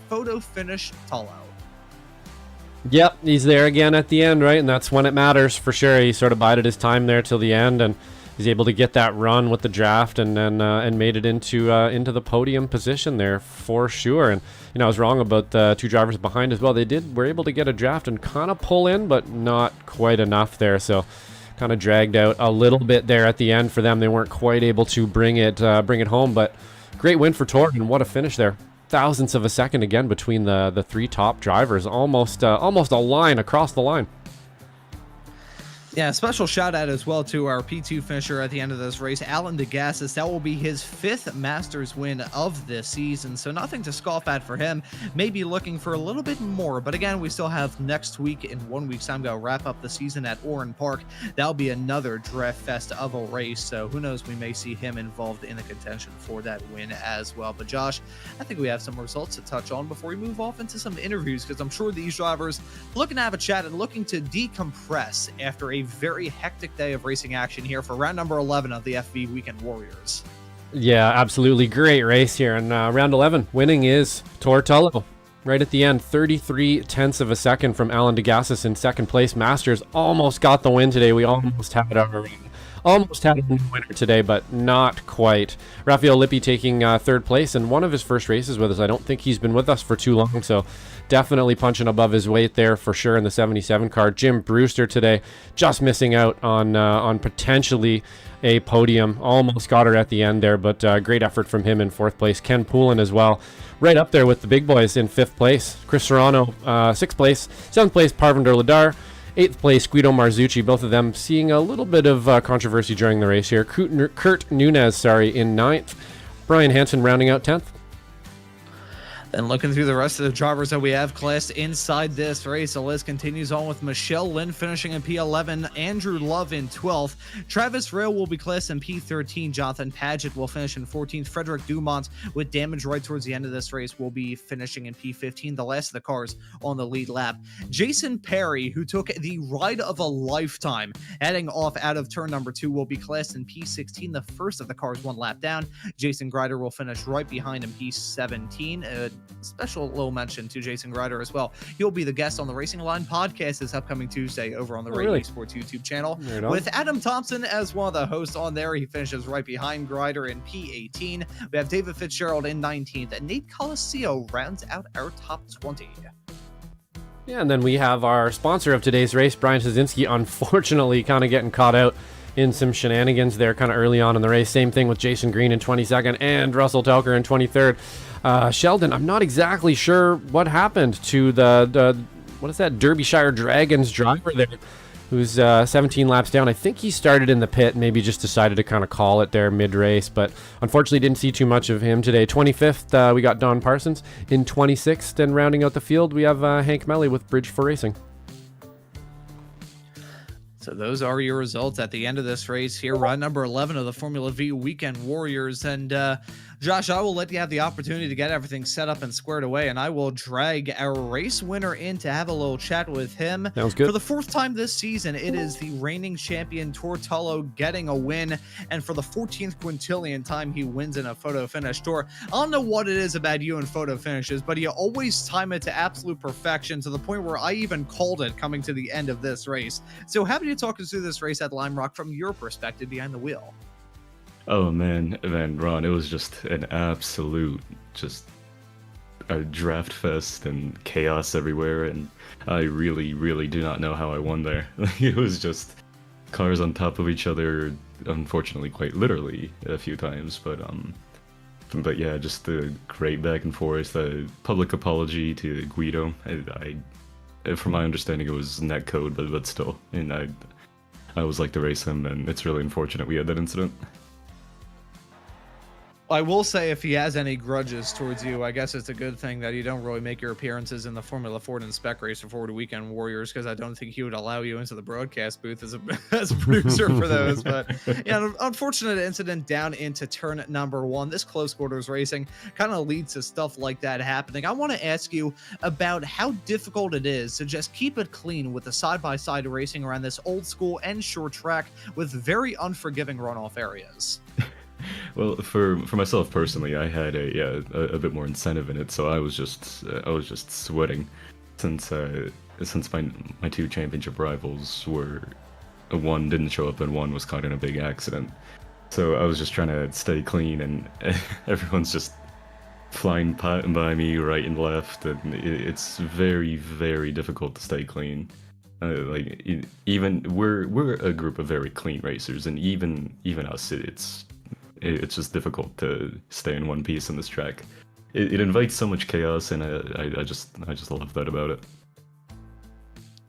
Photo finish Tullo. Yep, he's there again at the end, right? And that's when it matters for sure. He sort of bided his time there till the end, and he's able to get that run with the draft, and then and made it into the podium position there for sure. And I was wrong about the 2 drivers behind as well. They were able to get a draft and kind of pull in, but not quite enough there. So kind of dragged out a little bit there at the end for them. They weren't quite able to bring it home, but great win for Tor, and what a finish there. Thousandths of a second again between the 3 top drivers, almost a line across the line. Yeah, special shout out as well to our P2 finisher at the end of this race, Alan DeGassis. That will be his 5th Masters win of this season, so nothing to scoff at for him. Maybe looking for a little bit more, but again, we still have next week, in 1 week's time, to wrap up the season at Oran Park. That'll be another draft fest of a race, so who knows, we may see him involved in the contention for that win as well. But Josh, I think we have some results to touch on before we move off into some interviews, because I'm sure these drivers looking to have a chat and looking to decompress after a very hectic day of racing action here for round number 11 of the FV Weekend Warriors. Yeah, absolutely great race here. And round 11, winning is Tortello. Right at the end, 33/10 of a second from Alan DeGassis in second place. Masters almost got the win today. We almost had a winner today, but not quite. Raphael Lippi taking 3rd place in one of his first races with us. I don't think he's been with us for too long, so definitely punching above his weight there for sure in the 77 car. Jim Brewster today just missing out on potentially a podium. Almost got her at the end there, but great effort from him in 4th place. Ken Poulin as well, right up there with the big boys in 5th place. Chris Serrano, 6th place. 7th place, Parvinder Ladar. 8th place, Guido Marzucci, both of them seeing a little bit of controversy during the race here. Kurt Nunez, in 9th. Brian Hansen rounding out 10th. And looking through the rest of the drivers that we have classed inside this race, the list continues on with Michelle Lynn finishing in P11, Andrew Love in 12th, Travis Rail will be classed in P13, Jonathan Paget will finish in 14th, Frederick Dumont with damage right towards the end of this race will be finishing in P15, the last of the cars on the lead lap. Jason Perry, who took the ride of a lifetime, heading off out of turn number 2, will be classed in P16, the first of the cars 1 lap down. Jason Grider will finish right behind him, P17. Special little mention to Jason Grider as well. He'll be the guest on the Racing Line podcast this upcoming Tuesday over on the Radio Esports YouTube channel with Adam Thompson as one of the hosts on there. He finishes right behind Grider in P18. We have David Fitzgerald in 19th, and Nate Coliseo rounds out our top 20. Yeah, and then we have our sponsor of today's race, Brian Szynski, unfortunately kind of getting caught out in some shenanigans there kind of early on in the race. Same thing with Jason Green in 22nd and Russell Telker in 23rd. Sheldon, I'm not exactly sure what happened to the what is that, Derbyshire Dragons driver there, who's 17 laps down. I think he started in the pit, maybe just decided to kind of call it there mid-race, but unfortunately didn't see too much of him today. 25th, we got Don Parsons. In 26th, and rounding out the field, we have Hank Melly with Bridge for Racing. So those are your results at the end of this race here, round number 11 of the Formula V Weekend Warriors. And Josh, I will let you have the opportunity to get everything set up and squared away, and I will drag our race winner in to have a little chat with him. Sounds good. For the fourth time this season, it is the reigning champion Tortello getting a win, and for the 14th quintillion time he wins in a photo finish. Tor, I don't know what it is about you and photo finishes, but you always time it to absolute perfection, to the point where I even called it coming to the end of this race. So how do you talk us through this race at Lime Rock from your perspective behind the wheel? Oh man, Ron, it was just an absolute, just a draft fest and chaos everywhere, and I really, really do not know how I won there. It was just cars on top of each other, unfortunately quite literally a few times, but yeah, just the great back and forth, the public apology to Guido. From my understanding, it was net code, but still, and I always like to race him, and it's really unfortunate we had that incident. I will say, if he has any grudges towards you, I guess it's a good thing that you don't really make your appearances in the Formula Ford and Spec Race for Ford Weekend Warriors, because I don't think he would allow you into the broadcast booth as a producer for those. But yeah, an unfortunate incident down into turn number 1. This close quarters racing kind of leads to stuff like that happening. I want to ask you about how difficult it is to just keep it clean with the side-by-side racing around this old school and short track with very unforgiving runoff ares. Well, for myself personally, I had a bit more incentive in it, so I was just sweating, since my two championship rivals were, one didn't show up and one was caught in a big accident. So I was just trying to stay clean, and everyone's just flying by me right and left, and it's very, very difficult to stay clean. Even we're a group of very clean racers, and even us, it's just difficult to stay in one piece in this track. It invites so much chaos, and I just love that about it.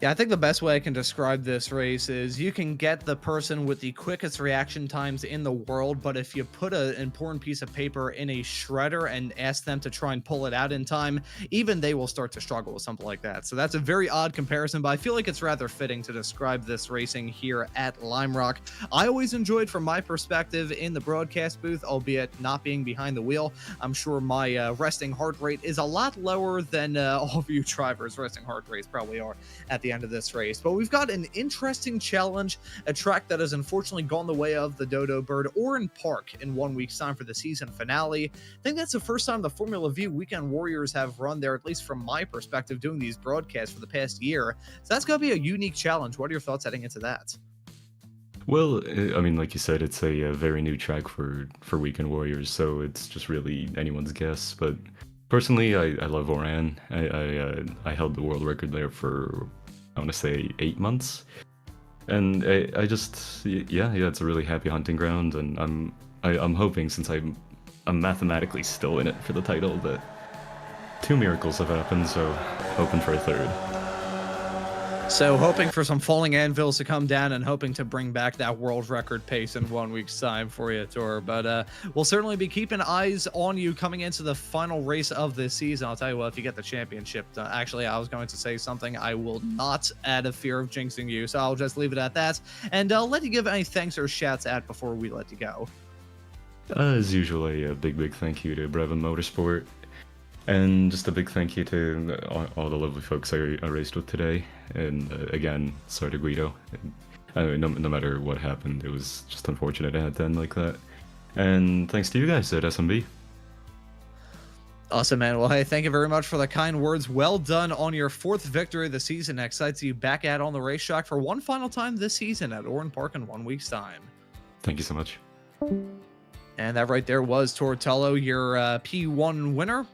Yeah, I think the best way I can describe this race is you can get the person with the quickest reaction times in the world, but if you put an important piece of paper in a shredder and ask them to try and pull it out in time, even they will start to struggle with something like that. So that's a very odd comparison, but I feel like it's rather fitting to describe this racing here at Lime Rock. I always enjoyed, from my perspective, in the broadcast booth, albeit not being behind the wheel. I'm sure my resting heart rate is a lot lower than all of you drivers' resting heart rates probably are at the end of this race. But we've got an interesting challenge, a track that has unfortunately gone the way of the Dodo Bird, Oran Park, in 1 week's time for the season finale. I think that's the first time the Formula V Weekend Warriors have run there, at least from my perspective, doing these broadcasts for the past year. So that's going to be a unique challenge. What are your thoughts heading into that? Well, I mean, like you said, it's a very new track for Weekend Warriors, so it's just really anyone's guess. But personally, I love Oran. I held the world record there for, I want to say, 8 months, and I just, yeah, it's a really happy hunting ground, and I'm hoping, since I'm mathematically still in it for the title, that 2 miracles have happened, so hoping for a 3rd. So hoping for some falling anvils to come down and hoping to bring back that world record pace in 1 week's time for you, Tor. But we'll certainly be keeping eyes on you coming into the final race of this season. I'll tell you what, if you get the championship, actually, I was going to say something. I will not add a fear of jinxing you, so I'll just leave it at that. And I'll let you give any thanks or shouts out before we let you go. As usual, a big thank you to Brevin Motorsport. And just a big thank you to all the lovely folks I raced with today. And again, sorry to Guido. No matter what happened, it was just unfortunate it had to end like that. And thanks to you guys at SMB. Awesome, man. Well, hey, thank you very much for the kind words. Well done on your 4th victory of the season. Excited to see you back out on the racetrack for one final time this season at Oran Park in 1 week's time. Thank you so much. And that right there was Tortello, your P1 winner.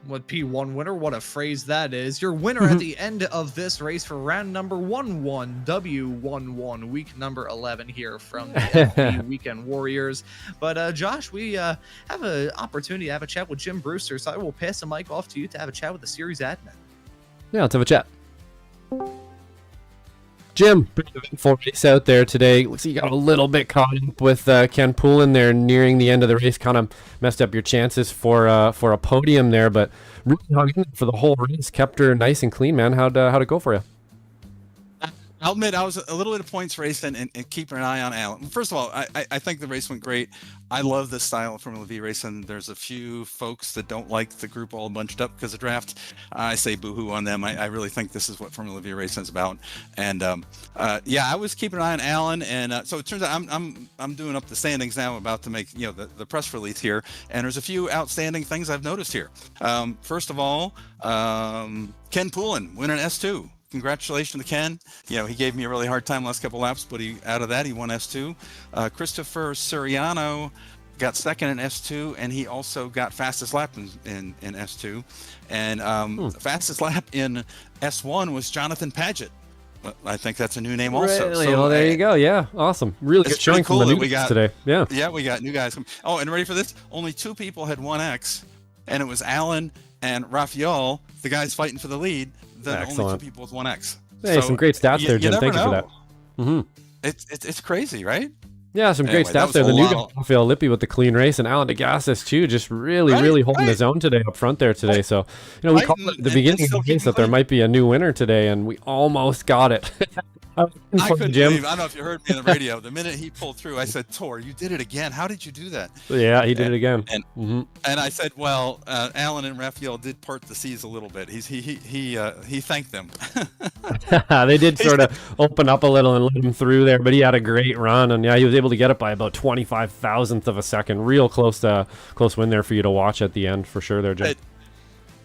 What a phrase that is. Your winner at the end of this race for round number 11, W11, week number 11 here from the FB Weekend Warriors. But Josh, we have an opportunity to have a chat with Jim Brewster, so I will pass the mic off to you to have a chat with the series admin. Yeah, let's have a chat. Jim, pretty eventful race out there today. Looks like you got a little bit caught up with Ken Poulin there nearing the end of the race. Kind of messed up your chances for a podium there, but really hung in for the whole race. Kept her nice and clean, man. How'd it go for you? I'll admit I was a little bit of points racing and keeping an eye on Alan. First of all, I think the race went great. I love this style of Formula V racing. There's a few folks that don't like the group all bunched up because of draft. I say boohoo on them. I really think this is what Formula V racing is about. And yeah, I was keeping an eye on Alan, and so it turns out I'm doing up the standings now, about to make the press release here. And there's a few outstanding things I've noticed here. First of all, Ken Poulin winning S2. Congratulations to Ken. He gave me a really hard time last couple laps, but out of that he won S2. Christopher Siriano got second in S2, and he also got fastest lap in S2. And fastest lap in S1 was Jonathan Paget. I think that's a new name also. Really? So, well, there you go. Yeah, awesome. Really good showing from the new guys today. Yeah, we got new guys. Oh, and ready for this? Only 2 people had 1X, and it was Alan and Raphael, the guys fighting for the lead. Only 2 people with 1X. Hey, some great stats there, Jim. Thank you for that. Mm-hmm. It's crazy, right? Yeah, some great stats there. The new guy, Raphael Lippi, with the clean race, and Alan DeGassis too, just really holding his own today up front there today. So, we called it at the beginning of the race that there might be a new winner today, and we almost got it. I couldn't believe, I don't know if you heard me on the radio. The minute he pulled through, I said, Tor, you did it again. How did you do that? Yeah, he did it again. And I said, well, Alan and Raphael did part the seas a little bit. He thanked them. They did sort of open up a little and let him through there, but he had a great run, and yeah, he was able to get it by about 25,000th of a second. Real close win there for you to watch at the end, for sure there, Jim.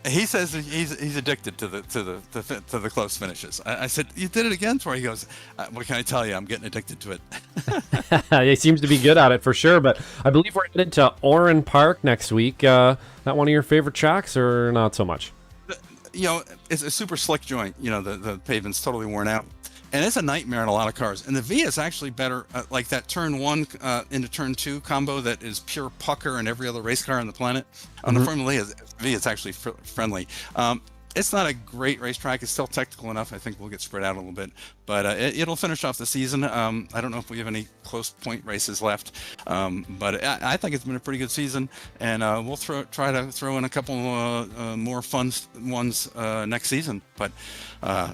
He says he's addicted to the close finishes. I said, you did it again, Tor. He goes, what can I tell you? I'm getting addicted to it. He seems to be good at it for sure. But I believe we're headed to Oran Park next week. That one of your favorite tracks, or not so much? It's a super slick joint. The pavement's totally worn out. And it's a nightmare in a lot of cars. And the V is actually better, like that turn 1 into turn 2 combo that is pure pucker in every other race car on the planet. On the Formula V, it's actually friendly. It's not a great racetrack. It's still technical enough. I think we'll get spread out a little bit, but it'll finish off the season. I don't know if we have any close point races left, but I think it's been a pretty good season, and we'll try to throw in a couple more fun ones next season. But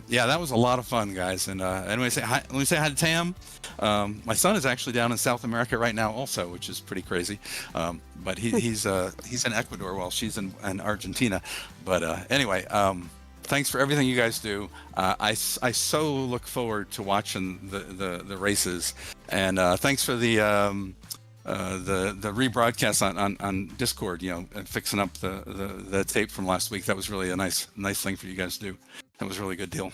yeah, that was a lot of fun, guys. And anyway, let me say hi to Tam. My son is actually down in South America right now, also, which is pretty crazy. But he's in Ecuador while she's in Argentina. But anyway, thanks for everything you guys do. I so look forward to watching the races, and thanks for the rebroadcast on Discord. And fixing up the tape from last week. That was really a nice thing for you guys to do. That was a really good deal.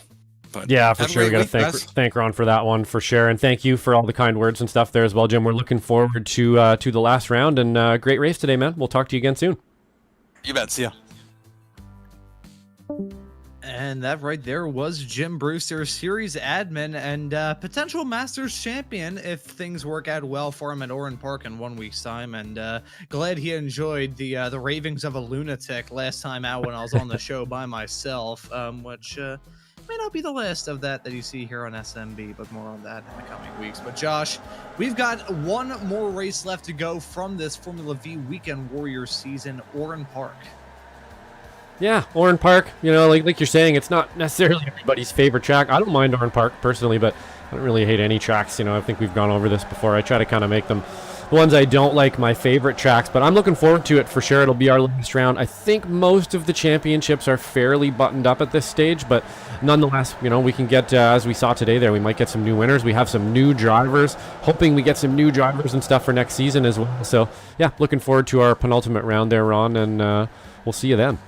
But yeah, for sure. We got to thank Ron for that one, for sure, and thank you for all the kind words and stuff there as well, Jim. We're looking forward to the last round, and great race today, man. We'll talk to you again soon. You bet. See ya. And that right there was Jim Brewster, series admin and potential Masters champion if things work out well for him at Oran Park in 1 week's time. And glad he enjoyed the ravings of a lunatic last time out when I was on the show by myself, which may not be the last of that you see here on SMB, but more on that in the coming weeks. But Josh, we've got one more race left to go from this Formula V Weekend Warriors season, Oran Park. Yeah, Oran Park, like you're saying, it's not necessarily everybody's favorite track. I don't mind Oran Park personally, but I don't really hate any tracks. I think we've gone over this before. I try to kind of make them the ones I don't like my favorite tracks, but I'm looking forward to it for sure. It'll be our last round. I think most of the championships are fairly buttoned up at this stage, but nonetheless, we can get, as we saw today there, we might get some new winners. We have some new drivers, hoping we get some new drivers and stuff for next season as well. So yeah, looking forward to our penultimate round there, Ron, and we'll see you then.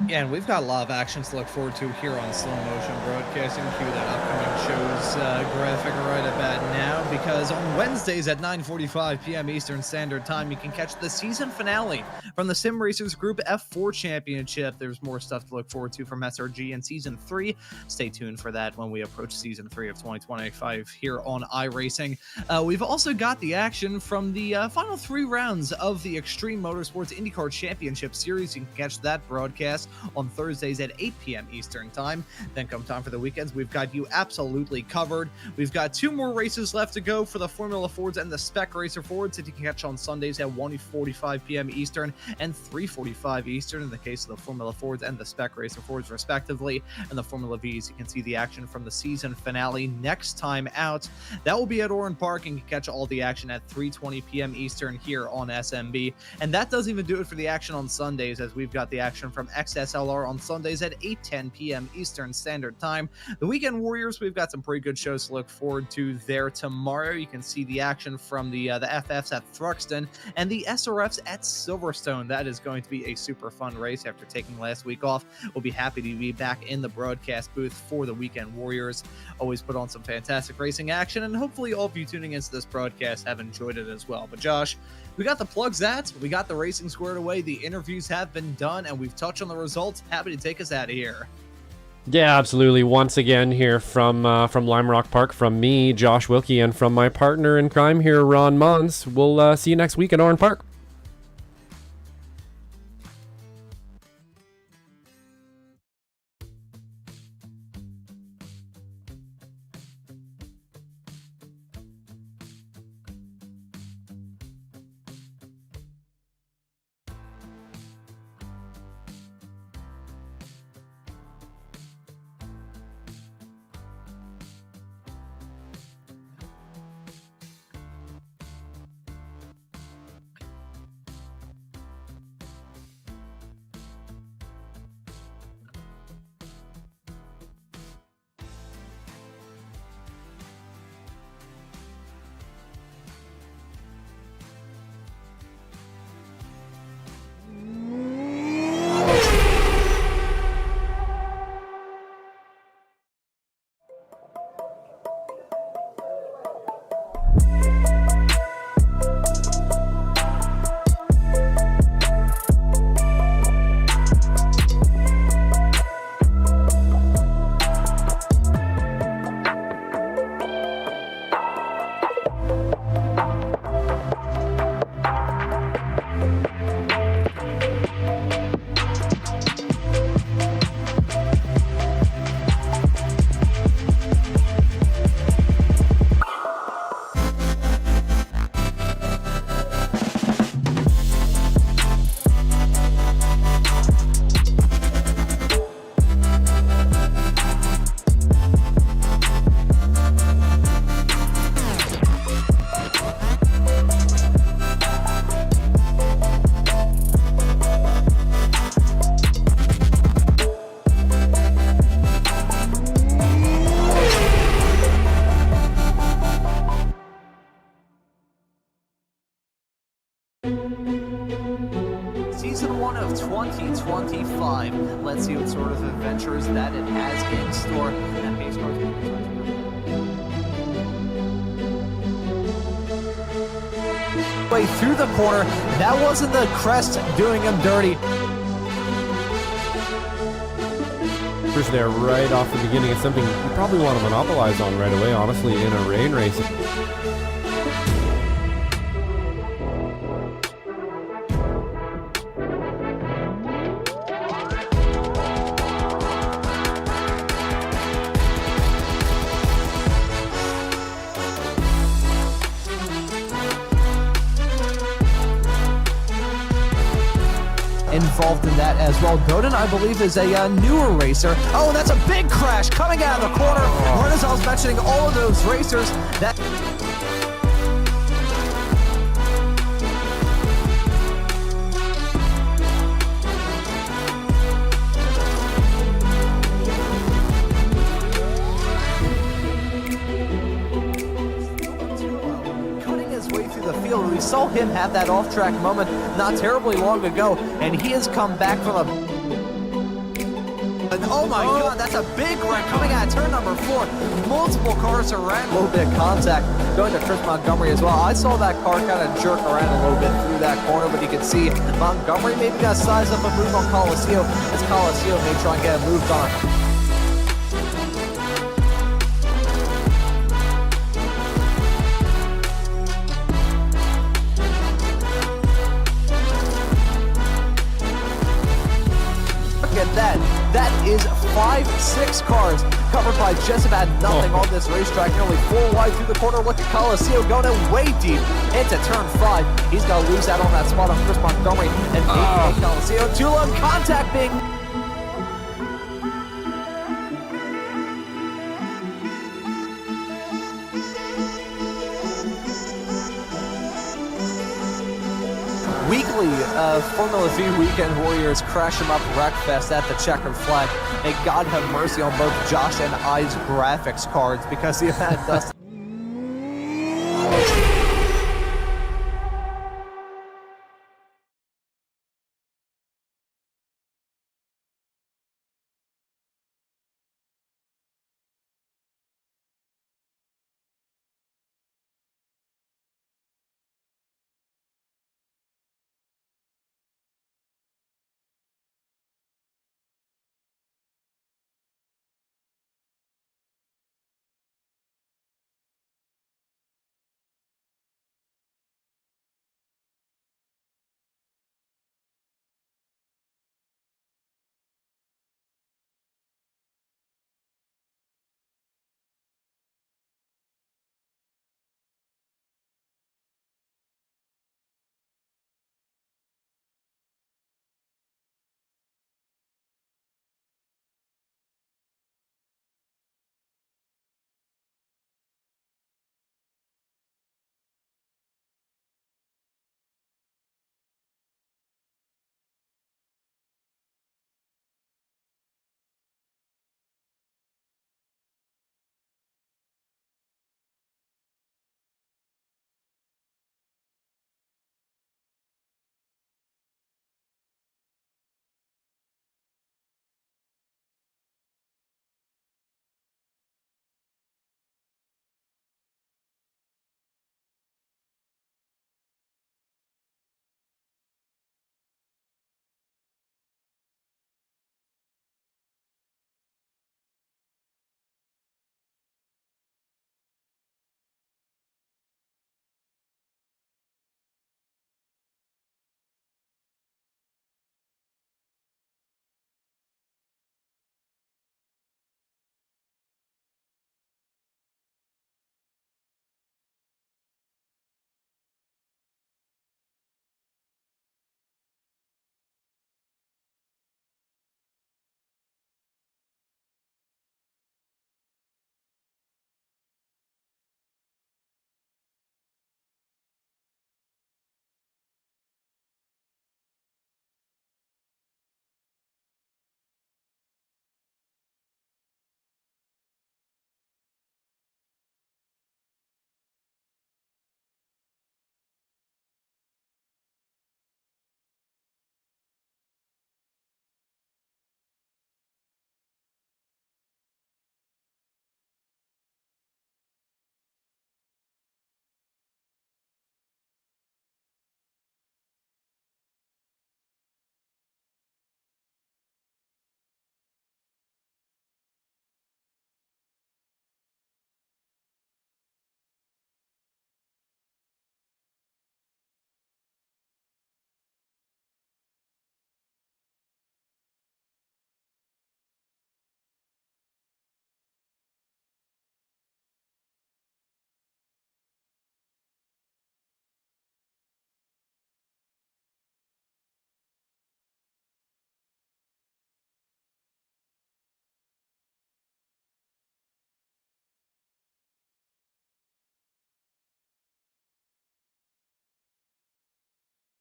Yeah, and we've got a lot of action to look forward to here on Slow Motion Broadcasting. Cue that upcoming shows graphic right about now, because on Wednesdays at 9:45 p.m. Eastern Standard Time, you can catch the season finale from the Sim Racers Group F4 Championship. There's more stuff to look forward to from SRG in Season 3. Stay tuned for that when we approach Season 3 of 2025 here on iRacing. We've also got the action from the final 3 rounds of the Extreme Motorsports IndyCar Championship Series. You can catch that broadcast on Thursdays at 8 p.m. Eastern Time. Then come time for the weekends, we've got you absolutely covered. We've got 2 more races left to go for the Formula Fords and the Spec Racer Fords that you can catch on Sundays at 1:45 p.m. Eastern and 3:45 Eastern in the case of the Formula Fords and the Spec Racer Fords respectively. And the Formula Vs, you can see the action from the season finale next time out. That will be at Oran Park, and you can catch all the action at 3:20 p.m. Eastern here on SMB. And that doesn't even do it for the action on Sundays, as we've got the action from XSLR on Sundays at 8:10 p.m. Eastern Standard Time. The Weekend Warriors, we've got some pretty good shows to look forward to there tomorrow. You can see the action from the FFs at Thruxton and the SRFs at Silverstone. That is going to be a super fun race after taking last week off. We'll be happy to be back in the broadcast booth for the Weekend Warriors. Always put on some fantastic racing action, and hopefully all of you tuning into this broadcast have enjoyed it as well. But Josh, we got the plugs at, we got the racing squared away, the interviews have been done, and we've touched on the results. Happy to take us out of here. Yeah, absolutely. Once again here from Lime Rock Park, from me, Josh Wilkie, and from my partner in crime here, Ron Maunz. We'll see you next week at Oran Park. Season 1 of 2025. Let's see what sort of adventures that it has in store. And pace cars way through the corner. That wasn't the crest doing him dirty. First there right off the beginning. It's something you probably want to monopolize on right away, honestly, in a rain race. Involved in that as well. Godin, I believe, is a newer racer. Oh, that's a big crash coming out of the corner. Right as I was mentioning all of those racers, that we saw him have that off-track moment not terribly long ago, and he has come back from a... And oh my god, that's a big wreck coming out of turn number 4. Multiple cars around. A little bit of contact going to Chris Montgomery as well. I saw that car kind of jerk around a little bit through that corner, but you can see Montgomery maybe got sized up a move on Coliseum, as Coliseum may try and get a move on. 6 cars covered by just about nothing on this racetrack. Nearly 4 wide through the corner. Look at Coliseum going in way deep into turn 5. He's going to lose out on that spot on Chris Montgomery and maybe Coliseum. Too long contact being... Weekly Formula V Weekend Warriors Crash 'em Up Wreckfest at the Checkered Flag. May God have mercy on both Josh and I's graphics cards because the event does